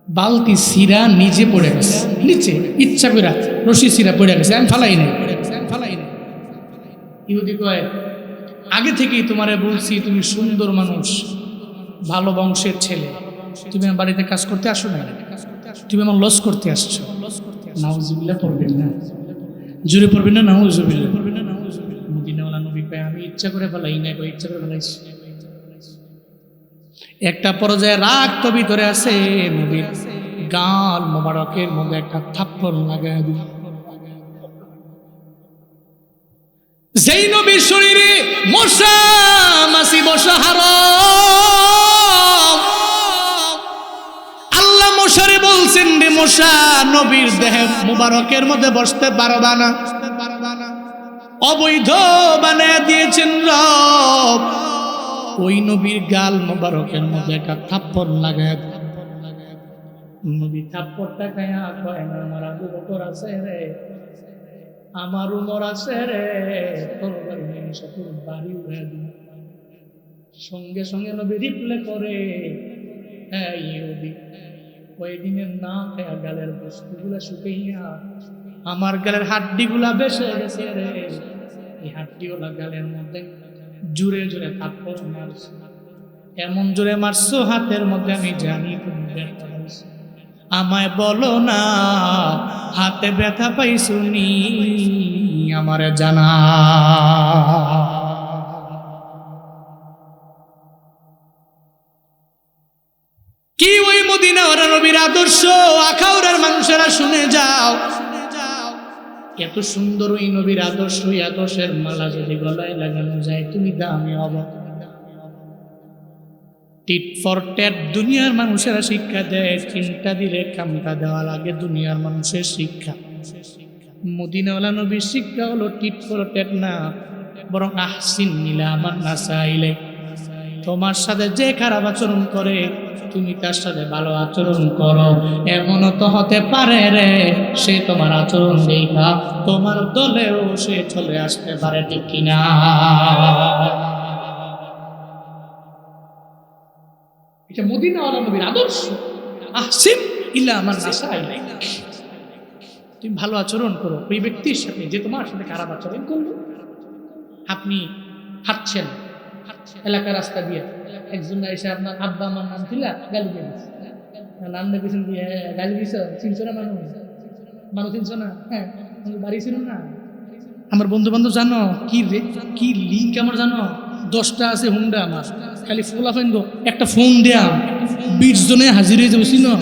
বালতি সিরা নিজে পড়ে গেছে, নিচে ইচ্ছা করে রশি সিরা পড়ে গেছে, আমি ফেলাই নাই। ইহুদি কয়, আগে থেকেই তোমারে বলছি তুমি সুন্দর মানুষ, ভালো বংশের ছেলে, তুমি আমার বাড়িতে কাজ করতে আসো না, তুমি আমার লস করতে আসছো। নাউজুবিল্লাহ পড়বেন না, জোরে পড়বেন না, নাউজুবিল্লাহ পড়বেন না। মদিনাওয়ালা নবী কয়, আমি ইচ্ছা করে ফেলাই না, ইচ্ছা করে ফেলাইছি। একটা পর্যায়ে রাগ তো ভিতরে আছে, নবীর গাল মোবারকের মধ্যে একটা থাপ্পড় লাগায় দিল। যেই নবীর শরীরে মশা মাছি বসা হারাম, আল্লাহ মশারে বলছেন রে মশা, নবীর দেহে মুবারকের মধ্যে বসতে পারবা না, অবৈধ বানায় দিয়েছেন রব। ওই নবীর গাল মোবারকের মধ্যে একটা থাপ্পড় লাগায়। নবী থাপ্পড়টা খায়া কয় না, আমার আবু বকর আছে রে, আমার উমর আছে রে, তোর বাড়ি উড়ে দিন। সঙ্গে সঙ্গে নবী রিপ্লে করে, হ্যাঁ ইহুদি, কয়েকদিনের না খায়া গালের বস্তুগুলা শুকাইয়া আমার গালের হাড্ডিগুলা বেসে গেছে রে। এই হাড্ডিওয়ালা গালের মধ্যে জোরে জোরে থাপ্পড় মারছে, এমন জোরে মারছো হাতের মধ্যে আমি জানি তুমি ব্যথা পাইছো। আমায় বলো না হাতে ব্যথা পাইছো নি, আমারে জানা। কি ওই মদিনাওয়ালা নবীর আদর্শ আখাউড়ার মানুষেরা শুনে যাও। এত সুন্দর ওই নবীর আদর্শ, ওই আদর্শের মালা যদি গলায় লাগানো যায় তুমি দামি হব। টিট ফর ট্যাট দুনিয়ার মানুষেরা শিক্ষা দেয়, চিন্তা দিলে কামটা দেওয়া লাগে, দুনিয়ার মানুষের শিক্ষা। মদিনাওয়ালা নবীর শিক্ষা হলো টিট ফর ট্যাট না, বরং আহসিন নিলা আমার না চাইলে। তোমার সাথে যে খারাপ আচরণ করে তুমি তার সাথে ভালো আচরণ করো। এমনও তো হতে পারে রে সে তোমার আচরণ দেখা তোমার দলেও সে চলে আসতে পারে, ঠিক কিনা? এটা মদিনাওয়ালা নবীর আদর্শ, আহসিন ইলা মান আসাইলে। তুমি ভালো আচরণ করো ওই ব্যক্তির সাথে যে তোমার সাথে খারাপ আচরণ করলো। আপনি হাঁটছেন এলাকার রাস্তা দিয়ে, একজন এসে আপনার আব্বা আমার নাম ছিল গালি দিয়ে দিচ্ছে, নাম দেখেছেন কি গালি দিছ, চিনছো না মানুষ, মানুষ চিনছো না, হ্যাঁ বাড়ি ছিল না। আমার বন্ধু বান্ধব জানো কি লিঙ্ক আমার জানো, 10টা আছে হুন্ডা আমার, খালি ফোলা ফেনবো একটা ফোন দেয়া 20 জনে হাজির হয়ে যাবো, চিনো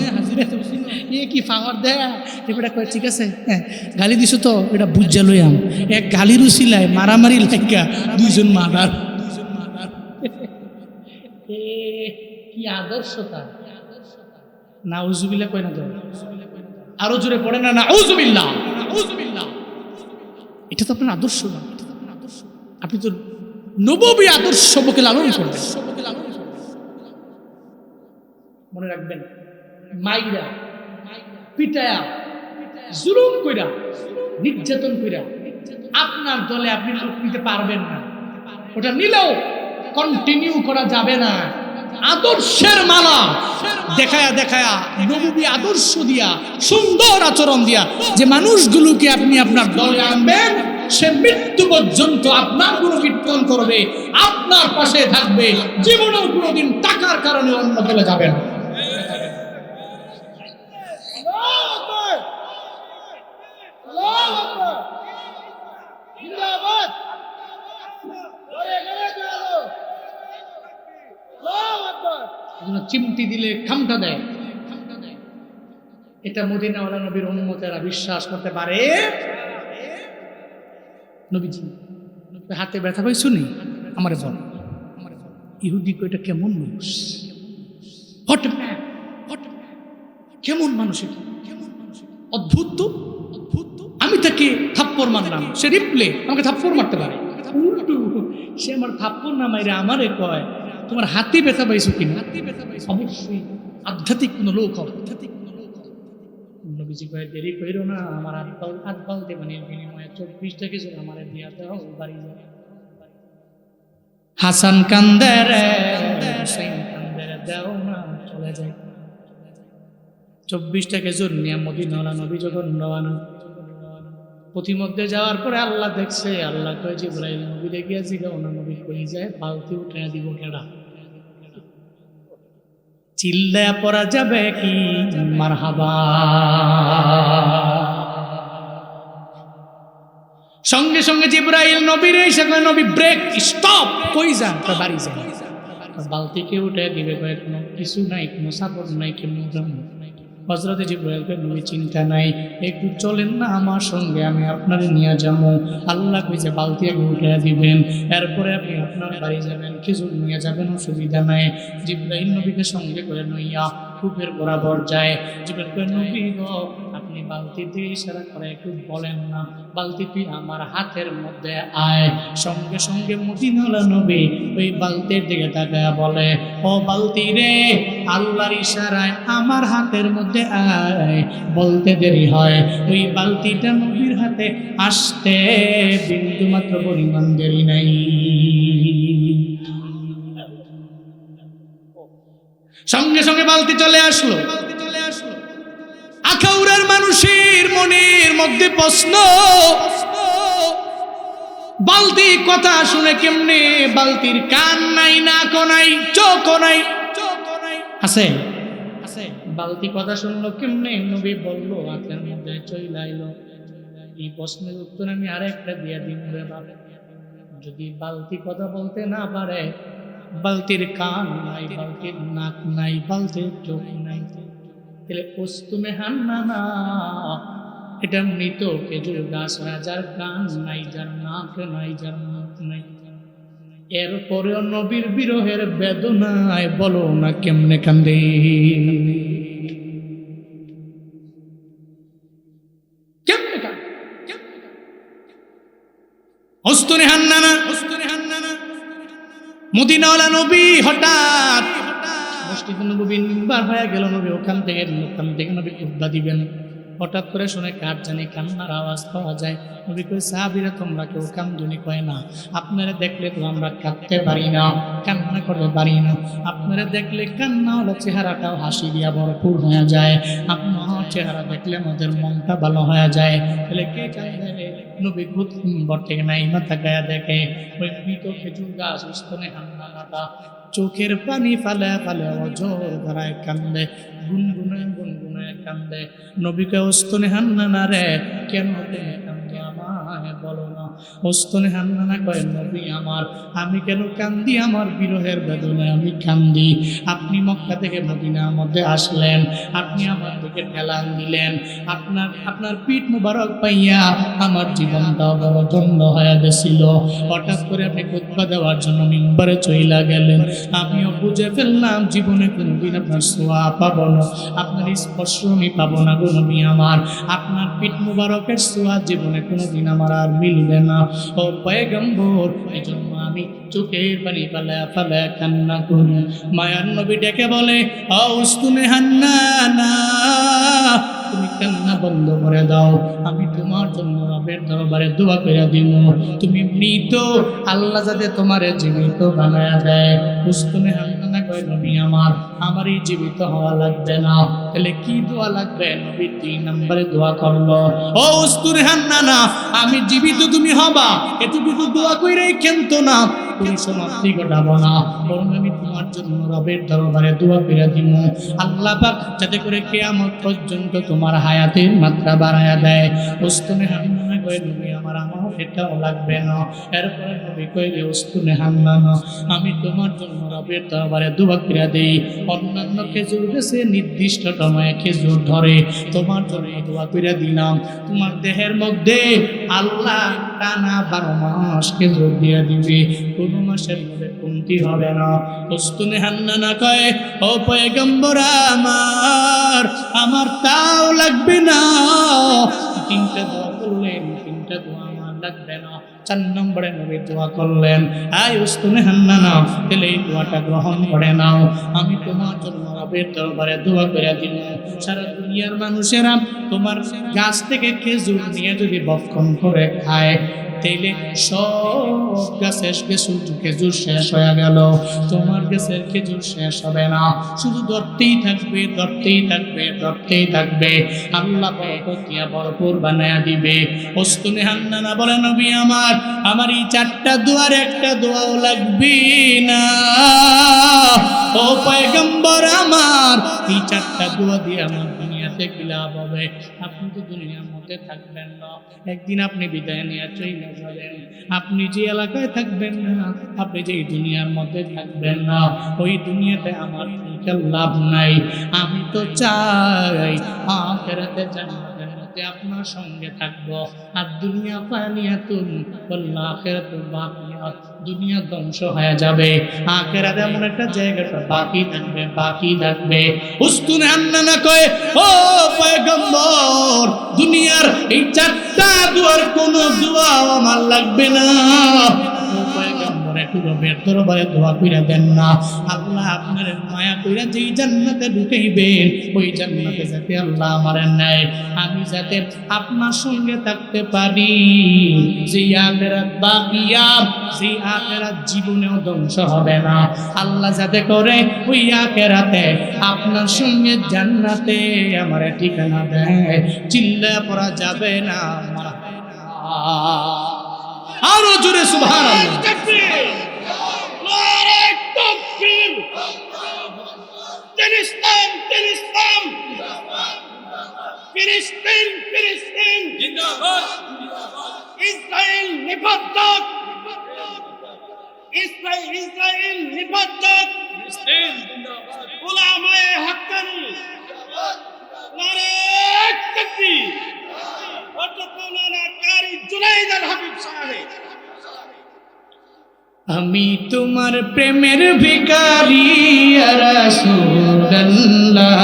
এ কি পাওয়ার দেয়া এটা কয় ঠিক আছে, হ্যাঁ গালি দিছো তো এটা বুঝা লইয়াম, এক গালির উছিলায় মারামারি লাগা 2 জন মারার। কি আদর্শতা, নাউজুবিল্লাহ কয় না তো, আরো জোরে পড়ে না নাউজুবিল্লাহ। এটা তো আপনার আদর্শ না, আপনি তো নববী আদর্শকে লালন করবেন। মনে রাখবেন, মাইরা পিটায়া জুলুম কইরা নির্যাতন কইরা আপনার দলে আপনি লোক নিতে পারবেন না, ওটা নিলেও কন্টিনিউ করা যাবে না। আদর্শের মালা দেখায়া দেখায়া নবী আদর্শ দিয়া সুন্দর আচরণ দিয়া যে মানুষগুলোকে আপনি আপনার দলে আনবেন, সে মৃত্যু পর্যন্ত আপনার গুলো কীর্তন করবে, আপনার পাশে থাকবে, জীবনের কোনোদিন টাকার কারণে অন্য দলে যাবেন। চিমটি দিলে খামটা দেয়, এটা মদিনাওয়ালা নবীর উম্মতেরা বিশ্বাস করতে পারে। নবীজি হাতে ব্যথা পাইছো নি, আমারে বল, ইহুদি কইটা কেমন মানুষ, কেমন মানুষ, অদ্ভুত তো, আমি তাকে থাপ্পড় মারলাম, সে রিপ্লে আমাকে থাপ্পড় মারতে পারে, সে আমার থাপ্পড় না মাইরে আমারে কয় তোমার হাতে ব্যথা পাইছো কিনা। অবশ্যই আধ্যাত্মিক কোনো লোক হবে। নবীজি কয় দেরি কইরো না, আমার হাত পালতে পানির বিনিময়ে 24টা কিছু আমার দিয়া দাও, বাড়ি যাও। হাসান কান্দে রে, হুসাইন কান্দে রে, দাও না চলে যায়। 24টা খেজুর নিয়ে মদিনাওয়ালা নবী যখন রওনা, প্রতিমধ্যে যাওয়ার পরে আল্লাহ দেখছে, আল্লাহ কয় জিবরাইল নবী দেখিয়াছি গাও না, নবী কই যায় বালতি উঠে দিব কেডা, চিল্লায়া পড়া যাবে কি মারহাবা। সঙ্গে সঙ্গে জিবরাইল নবীর এসে কয় নবী ব্রেক স্টপ, কই যান, বাড়ি যান। বালতিকে উঠে দিবে, কয় কোনো কিছু নাই, কোনো সাপোর্ট নাই, কেমন হযরতে জিবরাইল কয় নবী চিন্তা নাই, একটু চলেন না আমার সঙ্গে, আমি আপনারে নিয়ে যাবো। আল্লাহ কইছে বালতি আগে উঠে দিবেন, এরপরে আপনি আপনার বাড়ি যাবেন, খেজুর নিয়ে যাবেন, অসুবিধা নাই। জিবরাইল নবীকে সঙ্গে করে নইয়া কূপের বরাবর যায়। জিবরাইল কয় নবী গো, আপনি বালতি দিয়ে ইশারা করে একটু বলেন না, বালতি তুই আমার হাতের মধ্যে আয়। সঙ্গে সঙ্গে মদিনাওয়ালা নবী ওই বালতির দিকে তাকায়া বলে, ও বালতি রে, আল্লাহর ইশারায় আমার হাতের মধ্যে আয়। বলতে দেরি হয়, ওই বালতিটা নবীর হাতে আসতে বিন্দু মাত্র পরিমাণ দেরি নাই। সঙ্গে সঙ্গে বালতি চলে আসলো। আখাউড়ার মানুষের মনের মধ্যে প্রশ্ন, বালতি কথা শুনে কেমনে, বালতির কান নাই, নাক নাই, চোখ নাই, আছে বালতি কথা শুনলো কেমনে, নবী বললো হাতের মধ্যে চইলা আইলো। এই প্রশ্নের উত্তর আমি আরেকটা দিয়া দিই রে বাবা, যদি বালতি কথা বলতে না পারে, বালতির কান নাই, বালতির নাক নাই, বালতির চোখ নাই, তাহলে ওস্তুমে হান্না না, এটা মৃত খেজুর গাছ, যার কান নাই, যার নাক নাই, যার মুখ নাই। এরপরেও নবীর বিরহের বেদনায় বলো না কেমনে কান্দে। ওস্তুনে হান্না না, মদিনাওয়ালা নবী হঠাৎ মসজিদে নববীর মিম্বার হয়ে গেল, নবী ওখান থেকে নবী খুতবা দিবেন। হঠাৎ করে শুনে কার জানি কান্নার আওয়াজ পাওয়া যায়। নবী কই সাহাবীরা তোমরা কেউ কান্দুনি কয় না, আপনারা দেখলে তো আমরা কাঁদতে পারি না, কান্না করতে পারি না, আপনারা দেখলে কান্না হলে চেহারাটাও হাসি দিয়া ভরপুর হয়ে যায়, আপনার চেহারা দেখলে আমাদের মনটা ভালো হয়ে যায়। তাহলে কে কান্দে? নবী খুতবা থেকে নাই মাথা গায়া দেখে ওই মৃত খেজুর গাছ স্তনে হান্নাটা চোখের পানি ফালে ফালে অজর ধারায় কান্দে, গুনগুনায় কান্দে। নবীকে ওস্তনে হান্নানা রে, কেন তুমি কান্দো আমায় বলো না। ওস্তনে হান্নানা কয়, নবী আমার, আমি কেন কান্দি? আমার বিরহের বেদনায় আমি কান্দি। আপনি মক্কা থেকে মদিনার মধ্যে আসলেন, আপনি আমার দিকে ঠেলান দিলেন, আপনার পিঠ মুবারক পাইয়া আমার জীবনটা বড় ধন্য হয়ে গেছিল। হঠাৎ করে আপনি খুতবা দেওয়ার জন্য মিম্বারে চইলা গেলেন। আমিও বুঝে ফেললাম জীবনে কোনোদিন আপনার ছোঁয়া পাবো না, আপনার স্পর্শ আমি পাবো না গো নবী আমার। আপনার পিঠ মুবারকের ছোঁয়া জীবনে কোনোদিন আমার আর মিলবে না ও পয়গম্বর। এই জন্য আমি চোখের পানি ফালায়া ফালায়া কান্না করি। মায়ার নবী ডেকে বলে, ও উস্তুনে হান্নানা, তুমি কান্না বন্ধ করে দাও, আমি তোমার জন্য রবের দরবারে দোয়া করে দিব। তুমি মৃত, আল্লাহ যাতে তোমারে জীবিত বানায়া দেয়। উস্তুনে হান্নানা কয়, নবী আমার এই জীবিত হওয়া লাগবে না। তাহলে কি দোয়া লাগবে? নবী 3 নম্বরে দোয়া করলো, ও উস্তুনে হান্নানা, আমি জীবিত তুমি হবা এতটুকু দোয়া কইরাই কেনতো না, তুমি সমাপ্তি ঘটাবো না, বরং আমি তোমার জন্য রবের দরবারে দোয়া করে দিব। আল্লাহ পাক যাতে করে কিয়ামত পর্যন্ত তোমার হায়াতের মাত্রা বাড়ায়া দেয়। উস্তুনে হান্নানা কয়, নবী আমার এটাও লাগবে না। এরপরে নবী কইলে, উস্তুনে হান্নানা, আমি তোমার জন্য রবের দরবারে দোয়া করে দেই। অন্যান্য খেজুর গাছে নির্দিষ্ট সময়ে খেজুর ধরে, তোমার জন্য দোয়া করে দিলাম। তোমার দেহের মধ্যে আল্লাহ টানা 12 মাস খেজুর দিয়ে দিবে, কোনো মাসের মধ্যে কমতি হবে না। উস্তুনে হান্নানা কয়, ও পয়গম্বর আমার তাও লাগবে না। 3টা দোয়া করলেন, 3টা দোয়া আমার লাগবে না। 4 নম্বরে নবী দোয়া করলেন, আয় উস্তুনে হান্নানা, তাহলে এই দোয়াটা গ্রহণ করে নাও, আমি তোমার জন্য রবের দরবারে দোয়া করে দিব। সারা দুনিয়ার মানুষেরা তোমার গাছ থেকে খেজুর নিয়ে যদি ভক্ষণ করে খায়, তাইলে সব গাছের খেজুর শেষ হয়ে গেল, তোমার গাছের খেজুর শেষ হবে না, শুধু ধরতেই থাকবে, ধরতেই থাকবে, ধরতেই থাকবে। আল্লাহ বরকত দিয়া ভরপুর বানায়া দিবে। উস্তুনে হান্নানা বলে, নবী আমার এই 4টা দোয়ার একটা দোয়াও লাগবে না। ও পয়গম্বর আমার, এই 4টা দোয়া দিয়ে আমার দুনিয়াতে কি লাভ হবে? আপনি তো দুনিয়ার মধ্যে থাকবেন না, একদিন আপনি বিদায় নিয়ে চলে যাবেন। আপনি যে এলাকায় থাকবেন না, আপনি যে দুনিয়ার মধ্যে থাকবেন না, ওই দুনিয়াতে আমার লাভ নাই। আমি তো চাই আখিরাতে জান্নাতের মধ্যে আপনার সঙ্গে থাকবো। আর দুনিয়া ফানিয়াতুন ওয়াল আখিরাতু বাকিয়াত, দুনিয়া ধ্বংস হয়ে যাবে, আখিরাত এমন একটা জায়গাটা বাকি থাকবে, বাকি থাকবে। উস্তুনে হান্নানা কয়, ও পয়গম্বর, দুনিয়ার এই 4টা দোয়ার কোন দোয়া আমার লাগবে না। ও পয়গম্বর, একটু রবের দরবারে দোয়া কইরা দেন না, আল্লাহ আপনার মায়া কইরা যেই জান্নাতে ঢুকাইবেন, ওই জান্নাতে যাতে আল্লাহ আমারে নেয়, আমি যাতে আপনার সঙ্গে থাকতে পারি। যে আখিরাত বাকিয়া, যে আখিরাত জীবনেও ধ্বংস হবে না, আল্লাহ যাতে করে ওই আখিরাতে আপনার সঙ্গে জান্নাতে আমারে ঠিকানা দেয়। চিল্লা পড়া যাবে না। আরো জোরে সুবহানাল্লাহ। ফিলিস্তিন জিন্দাবাদ, ইসরায়েল নিপাতক, ইসরায়েল নিপাতক, ফিলিস্তিন জিন্দাবাদ, উলামায়ে হাক্কানি জিন্দাবাদ, নারে তাকবীর, ওয়াতাকুনা কারি জুনাইদ আল হাবিব সাহেব। আমি তোমার প্রেমের ভিখারি ইয়া রাসূলুল্লাহ,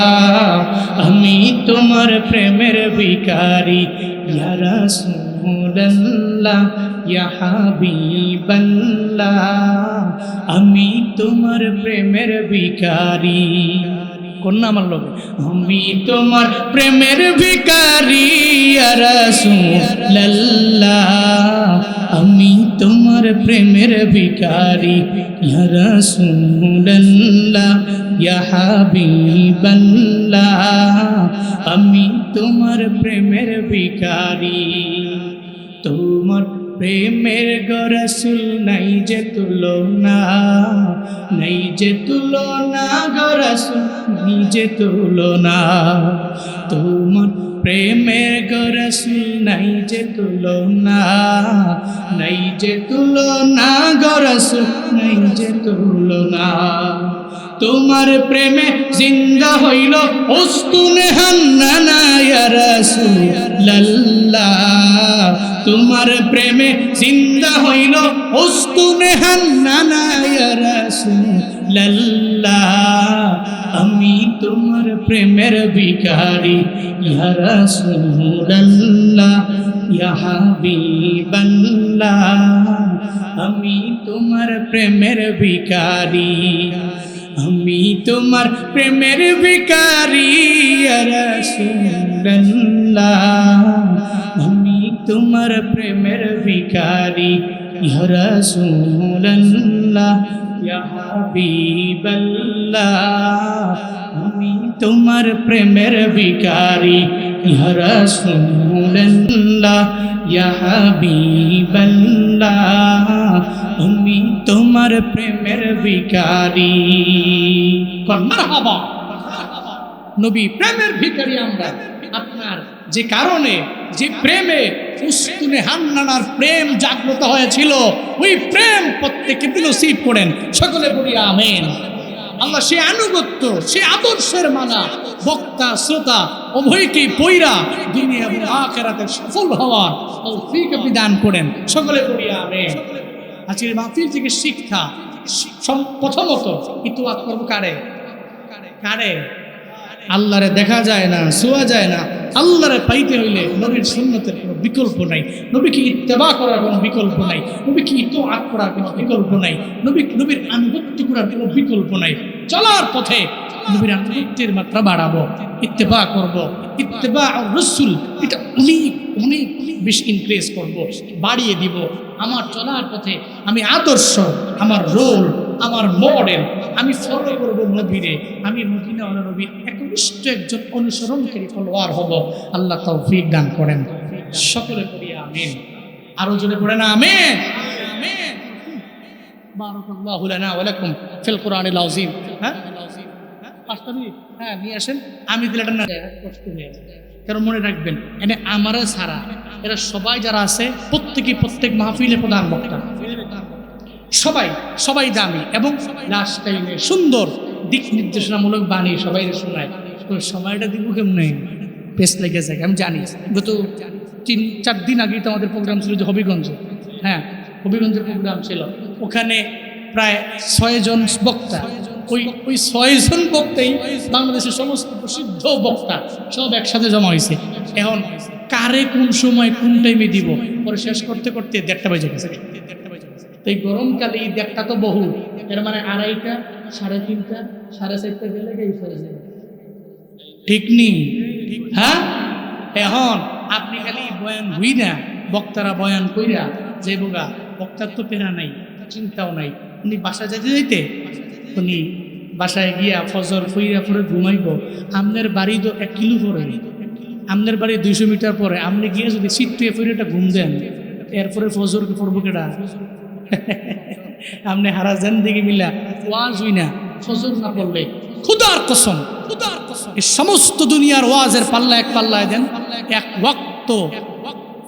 আমি তোমার প্রেমের ভিখারি ইয়া রাসূলুল্লাহ, ইয়া হাবিবাল্লাহ, আমি তোমার প্রেমের ভিখারি। কোন আমার লোক, আমি তোমার প্রেমের ভিখারি ইয়া রাসূলুল্লাহ, আমি তোমার প্রেমের ভিখারি ইয়া রাসূলুল্লাহ, ইয়া হাবিবাল্লাহ, আমি তোমার প্রেমের ভিখারি। তোমার প্রেমের গো রাসূল নাই যে তুলনা, নাই যে তুলনা গো রাসূল নাই যে তুলনা, তোমার প্রেমের গো রাসূল নাই যে তুলনা, নাই যে তুলনা গো রাসূল নাই যে তুলনা। তোমার প্রেমে জিন্দা হইল উস্তুনে হান্নানা ইয়া রাসূলুল্লাহ, তোমার প্রেমে জিন্দা হইল উস্তুনে হান্নানা ইয়া রাসূলুল্লাহ, আমি তোমার প্রেমের ভিখারি ইয়া রাসূলুল্লাহ ইয়া হাবিবাল্লাহ, আমি তোমার প্রেমের ভিখারি, আমি তোমার প্রেমের ভিখারি ইয়া রাসূলুল্লাহ, আমি তোমার প্রেমের ভিখারি ইয়া রাসূলুল্লাহ ইয়া হাবিবাল্লাহ, আমি তোমার প্রেমের ভিখারি ইয়া রাসূলুল্লাহ ইয়া হাবিবাল্লাহ, আমি তোমার প্রেমের ভিখারি। মারহাবা, নবী প্রেমের ভিখারি আমরা। আপনার যে কারণে, যে প্রেমে উস্তুনে হান্নানার প্রেম জাগ্রত হয়েছিল, ওই প্রেম প্রত্যেককে নসিব করেন, সকলে বলি আমিন। আল্লাহ সে আনুগত্য, সে আদর্শের মানা বক্তা শ্রোতা উভয়কে পয়রা দুনিয়া এবং আখিরাতে সফল হওয়ার তৌফিক আপনি দান করেন, সকলে বলি আমিন। আজকের মাহফিল থেকে শিক্ষা, প্রথমত ইতোয়াত করব কারে? কারে? আল্লাহরে দেখা যায় না, ছোঁয়া যায় না। আল্লাহরে পাইতে হইলে নবীর সুন্নতের কোনো বিকল্প নাই, নবীকে ইত্তেবা করার কোনো বিকল্প নাই, নবীকে ইতোয়াত করার কোনো বিকল্প নাই, নবীর আনুগত্য করার কোনো বিকল্প নাই। চলার পথে নবীর আনুগত্যের মাত্রা বাড়াবো, ইত্তেবা করব, ইত্তেবা আর রাসূল এটা অনেক অনেক বেশি ইনক্রিজ করব, বাড়িয়ে দিব। আমার চলার পথে আমি আদর্শ, আমার রোল, আমার মডেল, আমি ফলো করবো নবীরে, আমি মদিনাওয়ালা নবীর একনিষ্ঠ একজন অনুসরণকারী ফলোয়ার হব। আল্লাহ তৌফিক দান করেন, সকলে করি আমিন। আরো জোরে পড়েন আমিন। বারাকাল্লাহু লানা ওয়া লাকুম ফিল কুরআনিল আযীম। হ্যাঁ নিয়ে আসেন, আমি দিলে এটা না কষ্ট হয়ে যায়। কারণ মনে রাখবেন, এনে আমারা ছাড়া এরা সবাই যারা আছে প্রত্যেকে প্রত্যেক মাহফিলে প্রধান বক্তা, সবাই সবাই দামি এবং লাস্ট টাইমে সুন্দর দিক নির্দেশনামূলক বাণী সবাই শোনায়। সময়টা দিব কেমন পেস লেগে যায়, আমি জানি। গত 3-4 দিন আগেই তো আমাদের প্রোগ্রাম ছিল যে হবিগঞ্জে, হ্যাঁ হবিগঞ্জের প্রোগ্রাম ছিল। ওখানে প্রায় 6 জন বক্তা, ওই 6 জন বক্তাই বাংলাদেশের সমস্ত প্রসিদ্ধ বক্তা সব একসাথে জমা হয়েছে। এখন কারে কোন সময় কোন টাইমে দিব, পরে শেষ করতে করতে 1:30 বেজে গেছে। তো এই গরমকালে এই 1:30 তো বহু, এর মানে 2:30, 3:30, 4:30 গেলে ঠিক নেই। হ্যাঁ, এখন আপনি খালি বয়ান হই না, বক্তারা বয়ান কইরা যে বোগা, বক্তার তো পেরা নাই, চিন্তাও নাই। উনি বাসায় যেতে যেতে উনি বাসায় গিয়া ফজর ফইরা পরে ঘুমাইব। আপনার বাড়ি তো 1 কিলো পরে, আপনার বাড়ি 200 মিটার পরে, আপনি গিয়ে যদি সিটে ফিরে একটা ঘুম দেন, এরপরে ফজরকে পড়বো কেডা? আপনি হারা জিন্দেগি মিলা ওয়াজ হই না, ফজর না পড়লে খুদার কসম এই সমস্ত দুনিয়ার ওয়াজের পাল্লা এক পাল্লায় দেন, 1 ওয়াক্ত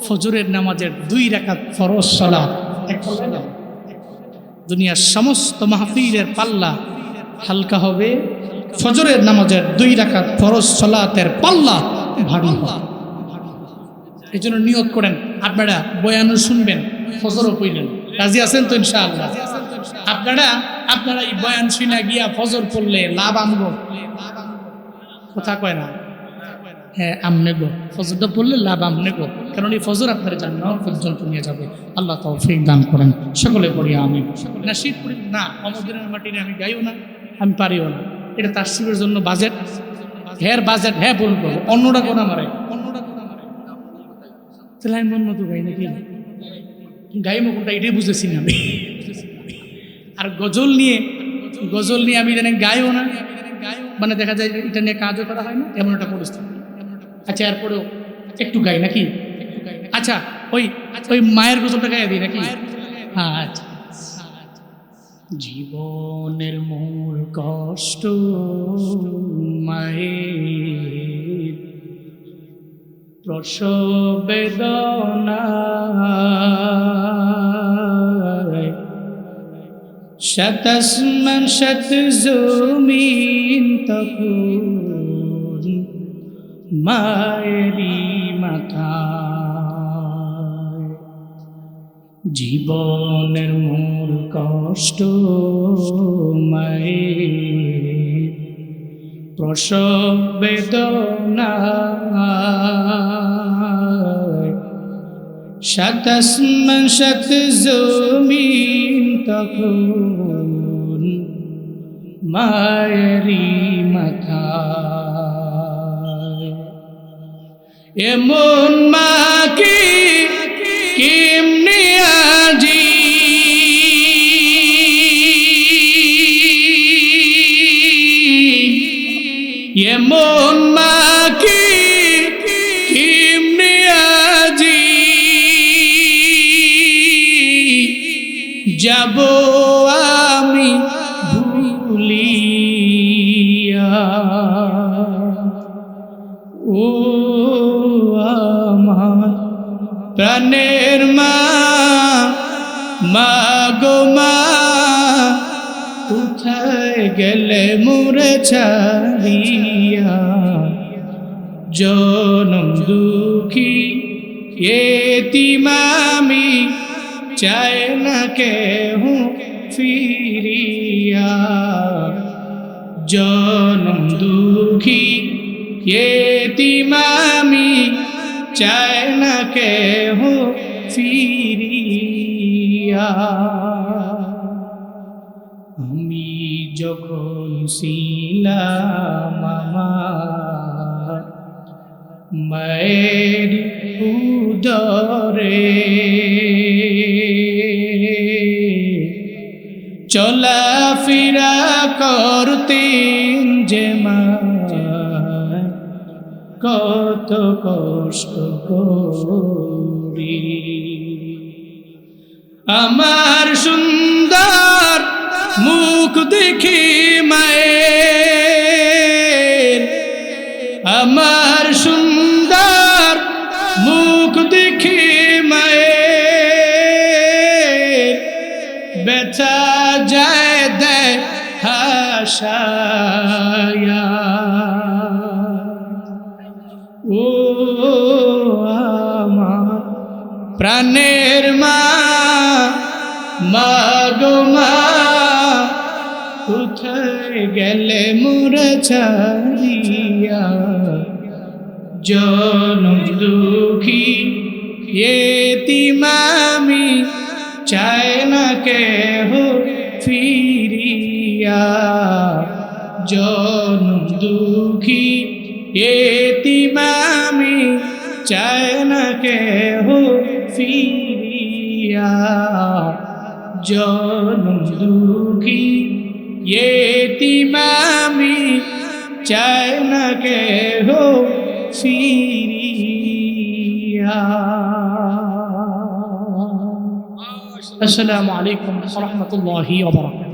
ফজরের নামাজের 2 রাকাত ফরজ সালাত এক পাল্লায় দেন, দুনিয়ার সমস্ত মাহফিলের পাল্লা হালকা হবে, ফজরের নামাজের 2 রাকাত ফরজ সালাতের পাল্লা ভারী হবে। এই জন্য নিয়ত করেন, আপনারা বয়ানও শুনবেন, ফজরও পড়লেন। রাজি আছেন তো ইনশাআল্লাহ? আপনারা এই বয়ান শুনে গিয়া ফজর পড়লে লাভ আনবো, কথা কয় না? হ্যাঁ, আমনে গো, ফজরটা পড়লে লাভ আমনে গো, কারণ এই ফজর আপনারা জান্নাত পর্যন্ত নিয়ে যাবে। আল্লাহ তৌফিক দান করেন, সকলে পড়ি আমিন। না শীত পড়ি না, অমদিনের মাটি আমি গাইও না, আমি পারিও না। এটা তাসসিবের জন্য বাজেট, বাজেট পূরণ করবো, অন্যটা কোনা মারে, তাহলে আমি মন মতো গাই নাকি গাই কোনটা এটাই বুঝেছি না আমি। আর গজল নিয়ে আমি জানি গাইও না, মানে দেখা যায় এটা নিয়ে কাজও করা হয় না, এমন একটা পরিস্থিতি। আচ্ছা, এরপরেও একটু গাই নাকি? আচ্ছা, ওই ওই মায়ের গোসলটা গায়ে দিই নাকি? হ্যাঁ আচ্ছা। জীবনের মূল কষ্ট মায়ের, প্রসব বেদনা, শত আসমান শত জমিন তখন মায়েরই মাথায়। জীবনের মূল কষ্ট মায়ের, প্রসব বেদনা, শত আসমান শত জমিন তখন মায়েরই মাথায়। এমন মাকে কেমনে আজি এমন মাকে কেমনে আজি যাব আমি ভুলিয়া। ও আমার প্রাণের মা, মা গো মা, কোথায় গেলে মোরে ছাড়িয়া। জনম দুঃখী এতিম আমি, চায় না কেহ ফিরিয়া। জনম দুঃখী এতিম আমি, চায় না কেহ ফিরিয়া। আমি যখন ছিলাম আমার মায়ের উদরে, চলাফেরা করতেন যে মা, কত কষ্ট করি। আমার সুন্দর মুখ দেখে মায়ের, আমার সুন্দর মুখ দেখে মায়ের, ব্যথা যায় দেয় হাসায়া। ও আমার প্রাণের মা, মা গো মা, কোথায় গেলে মোরে ছাড়িয়া। জনম দুঃখী এতিম আমি, চায় না কেহ ফিরিয়া। জনম দুঃখী এতিম আমি, চায় না কেহ ফিরিয়া। জনম দুঃখী এতিম আমি, চায় না কেহ ফিরিয়া। আসসালামু আলাইকুম ওয়া রাহমাতুল্লাহি ওয়া বারাকাতুহু।